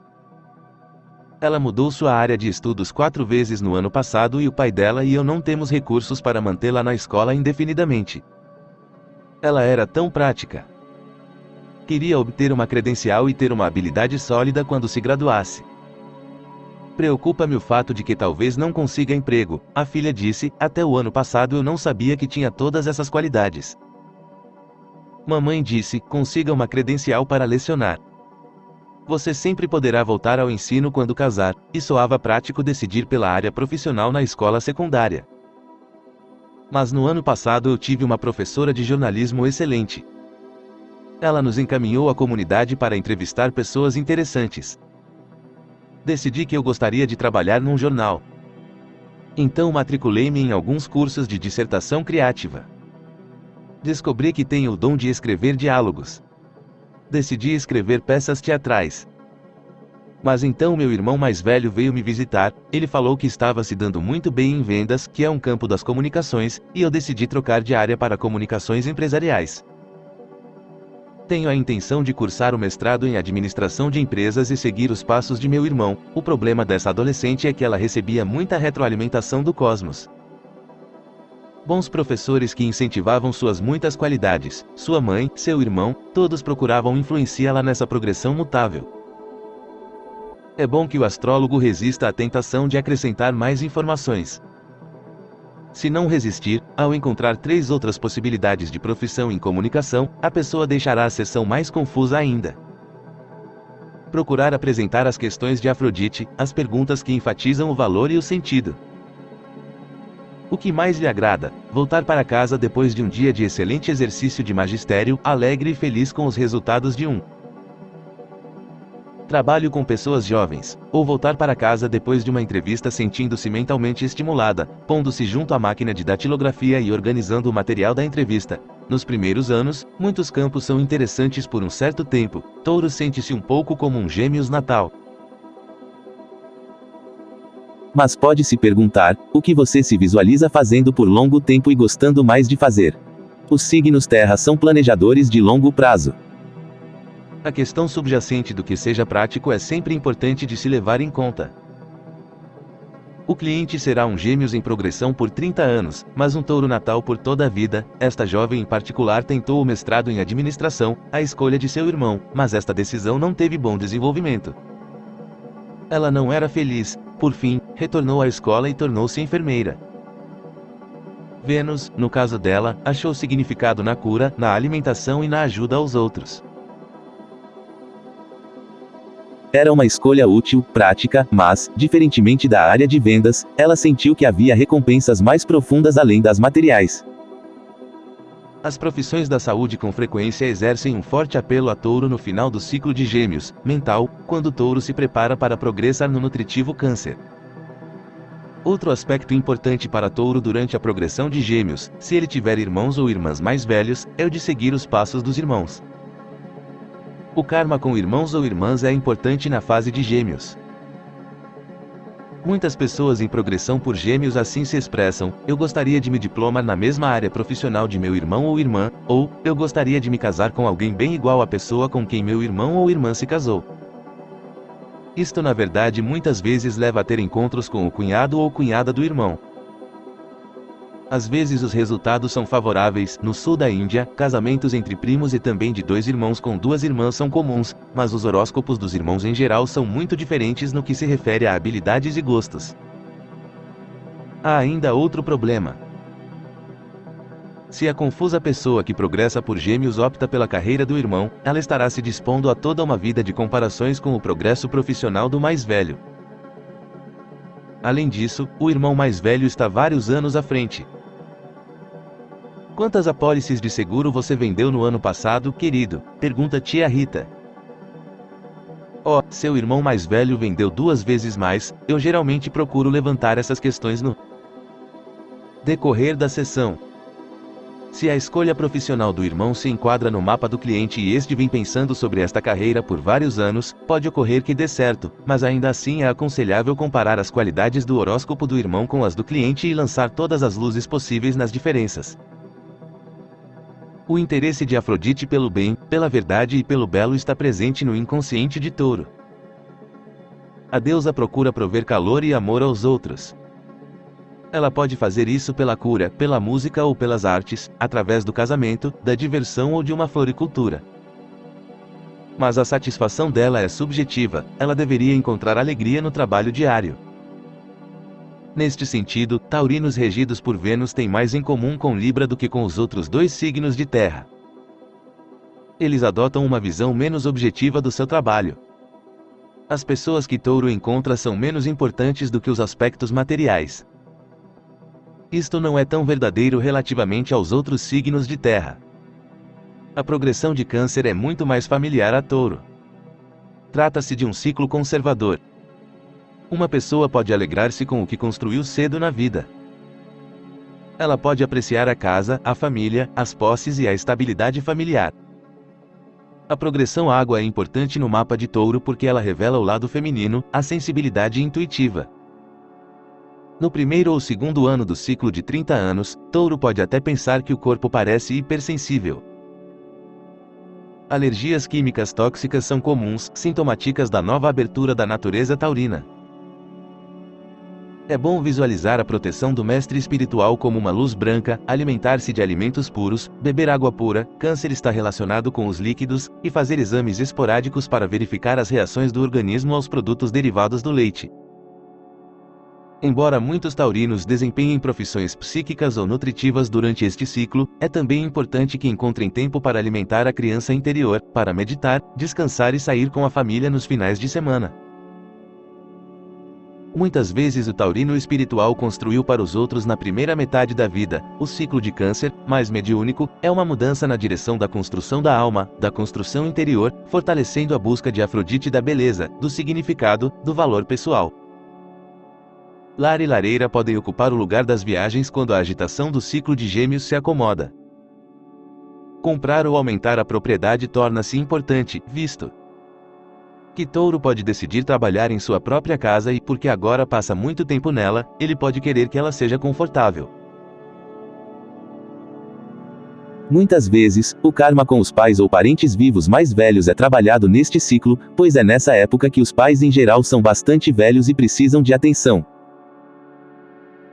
S1: Ela mudou sua área de estudos 4 vezes no ano passado e o pai dela e eu não temos recursos para mantê-la na escola indefinidamente. Ela era tão prática. Queria obter uma credencial e ter uma habilidade sólida quando se graduasse. Preocupa-me o fato de que talvez não consiga emprego, a filha disse. Até o ano passado eu não sabia que tinha todas essas qualidades. Mamãe disse: consiga uma credencial para lecionar. Você sempre poderá voltar ao ensino quando casar, e soava prático decidir pela área profissional na escola secundária. Mas no ano passado eu tive uma professora de jornalismo excelente. Ela nos encaminhou à comunidade para entrevistar pessoas interessantes. Decidi que eu gostaria de trabalhar num jornal. Então matriculei-me em alguns cursos de dissertação criativa. Descobri que tenho o dom de escrever diálogos. Decidi escrever peças teatrais. Mas então meu irmão mais velho veio me visitar. Ele falou que estava se dando muito bem em vendas, que é um campo das comunicações, e eu decidi trocar de área para comunicações empresariais. Tenho a intenção de cursar o mestrado em administração de empresas e seguir os passos de meu irmão. O problema dessa adolescente é que ela recebia muita retroalimentação do cosmos. Bons professores que incentivavam suas muitas qualidades, sua mãe, seu irmão, todos procuravam influenciá-la nessa progressão mutável. É bom que o astrólogo resista à tentação de acrescentar mais informações. Se não resistir, ao encontrar 3 outras possibilidades de profissão em comunicação, a pessoa deixará a sessão mais confusa ainda. Procurar apresentar as questões de Afrodite, as perguntas que enfatizam o valor e o sentido. O que mais lhe agrada? Voltar para casa depois de um dia de excelente exercício de magistério, alegre e feliz com os resultados de um trabalho com pessoas jovens, ou voltar para casa depois de uma entrevista sentindo-se mentalmente estimulada, pondo-se junto à máquina de datilografia e organizando o material da entrevista. Nos primeiros anos, muitos campos são interessantes por um certo tempo. Touro sente-se um pouco como um Gêmeos natal.
S2: Mas pode se perguntar, o que você se visualiza fazendo por longo tempo e gostando mais de fazer? Os signos Terra são planejadores de longo prazo.
S1: A questão subjacente do que seja prático é sempre importante de se levar em conta. O cliente será um Gêmeos em progressão por 30 anos, mas um Touro natal por toda a vida. Esta jovem em particular tentou o mestrado em administração, a escolha de seu irmão, mas esta decisão não teve bom desenvolvimento. Ela não era feliz, por fim, retornou à escola e tornou-se enfermeira. Vênus, no caso dela, achou significado na cura, na alimentação e na ajuda aos outros.
S2: Era uma escolha útil, prática, mas, diferentemente da área de vendas, ela sentiu que havia recompensas mais profundas além das materiais.
S1: As profissões da saúde com frequência exercem um forte apelo a Touro no final do ciclo de Gêmeos, mental, quando Touro se prepara para progressar no nutritivo Câncer. Outro aspecto importante para Touro durante a progressão de Gêmeos, se ele tiver irmãos ou irmãs mais velhos, é o de seguir os passos dos irmãos. O karma com irmãos ou irmãs é importante na fase de Gêmeos. Muitas pessoas em progressão por Gêmeos assim se expressam: eu gostaria de me diplomar na mesma área profissional de meu irmão ou irmã, ou, eu gostaria de me casar com alguém bem igual à pessoa com quem meu irmão ou irmã se casou. Isto na verdade muitas vezes leva a ter encontros com o cunhado ou cunhada do irmão. Às vezes os resultados são favoráveis. No sul da Índia, casamentos entre primos e também de dois irmãos com duas irmãs são comuns, mas os horóscopos dos irmãos em geral são muito diferentes no que se refere a habilidades e gostos. Há ainda outro problema. Se a confusa pessoa que progressa por Gêmeos opta pela carreira do irmão, ela estará se dispondo a toda uma vida de comparações com o progresso profissional do mais velho. Além disso, o irmão mais velho está vários anos à frente. Quantas apólices de seguro você vendeu no ano passado, querido? Pergunta tia Rita. Oh, seu irmão mais velho vendeu 2 vezes mais. Eu geralmente procuro levantar essas questões no decorrer da sessão. Se a escolha profissional do irmão se enquadra no mapa do cliente e este vem pensando sobre esta carreira por vários anos, pode ocorrer que dê certo, mas ainda assim é aconselhável comparar as qualidades do horóscopo do irmão com as do cliente e lançar todas as luzes possíveis nas diferenças. O interesse de Afrodite pelo bem, pela verdade e pelo belo está presente no inconsciente de Touro. A deusa procura prover calor e amor aos outros. Ela pode fazer isso pela cura, pela música ou pelas artes, através do casamento, da diversão ou de uma floricultura. Mas a satisfação dela é subjetiva, ela deveria encontrar alegria no trabalho diário. Neste sentido, taurinos regidos por Vênus têm mais em comum com Libra do que com os outros 2 signos de terra. Eles adotam uma visão menos objetiva do seu trabalho. As pessoas que Touro encontra são menos importantes do que os aspectos materiais. Isto não é tão verdadeiro relativamente aos outros signos de terra. A progressão de Câncer é muito mais familiar a Touro. Trata-se de um ciclo conservador. Uma pessoa pode alegrar-se com o que construiu cedo na vida. Ela pode apreciar a casa, a família, as posses e a estabilidade familiar. A progressão água é importante no mapa de Touro porque ela revela o lado feminino, a sensibilidade intuitiva. No primeiro ou segundo ano do ciclo de 30 anos, Touro pode até pensar que o corpo parece hipersensível. Alergias químicas tóxicas são comuns, sintomáticas da nova abertura da natureza taurina. É bom visualizar a proteção do mestre espiritual como uma luz branca, alimentar-se de alimentos puros, beber água pura, Câncer está relacionado com os líquidos, e fazer exames esporádicos para verificar as reações do organismo aos produtos derivados do leite. Embora muitos taurinos desempenhem profissões psíquicas ou nutritivas durante este ciclo, é também importante que encontrem tempo para alimentar a criança interior, para meditar, descansar e sair com a família nos finais de semana. Muitas vezes o taurino espiritual construiu para os outros na primeira metade da vida. O ciclo de Câncer, mais mediúnico, é uma mudança na direção da construção da alma, da construção interior, fortalecendo a busca de Afrodite da beleza, do significado, do valor pessoal. Lar e lareira podem ocupar o lugar das viagens quando a agitação do ciclo de Gêmeos se acomoda. Comprar ou aumentar a propriedade torna-se importante, visto Que touro pode decidir trabalhar em sua própria casa e porque agora passa muito tempo nela, ele pode querer que ela seja confortável.
S2: Muitas vezes, o karma com os pais ou parentes vivos mais velhos é trabalhado neste ciclo, pois é nessa época que os pais em geral são bastante velhos e precisam de atenção.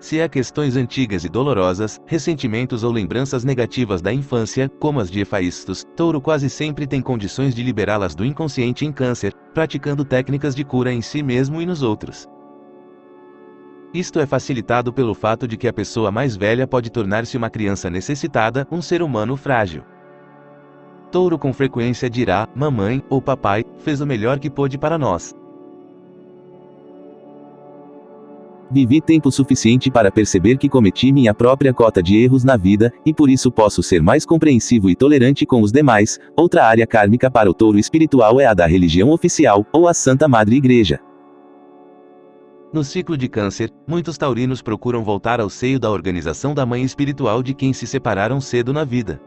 S1: Se há questões antigas e dolorosas, ressentimentos ou lembranças negativas da infância, como as de Efaístos, touro quase sempre tem condições de liberá-las do inconsciente em Câncer, praticando técnicas de cura em si mesmo e nos outros. Isto é facilitado pelo fato de que a pessoa mais velha pode tornar-se uma criança necessitada, um ser humano frágil. Touro com frequência dirá: mamãe, ou papai, fez o melhor que pôde para nós.
S2: Vivi tempo suficiente para perceber que cometi minha própria cota de erros na vida, e por isso posso ser mais compreensivo e tolerante com os demais. Outra área kármica para o touro espiritual é a da religião oficial, ou a Santa Madre Igreja.
S1: No ciclo de Câncer, muitos taurinos procuram voltar ao seio da organização da mãe espiritual de quem se separaram cedo na vida.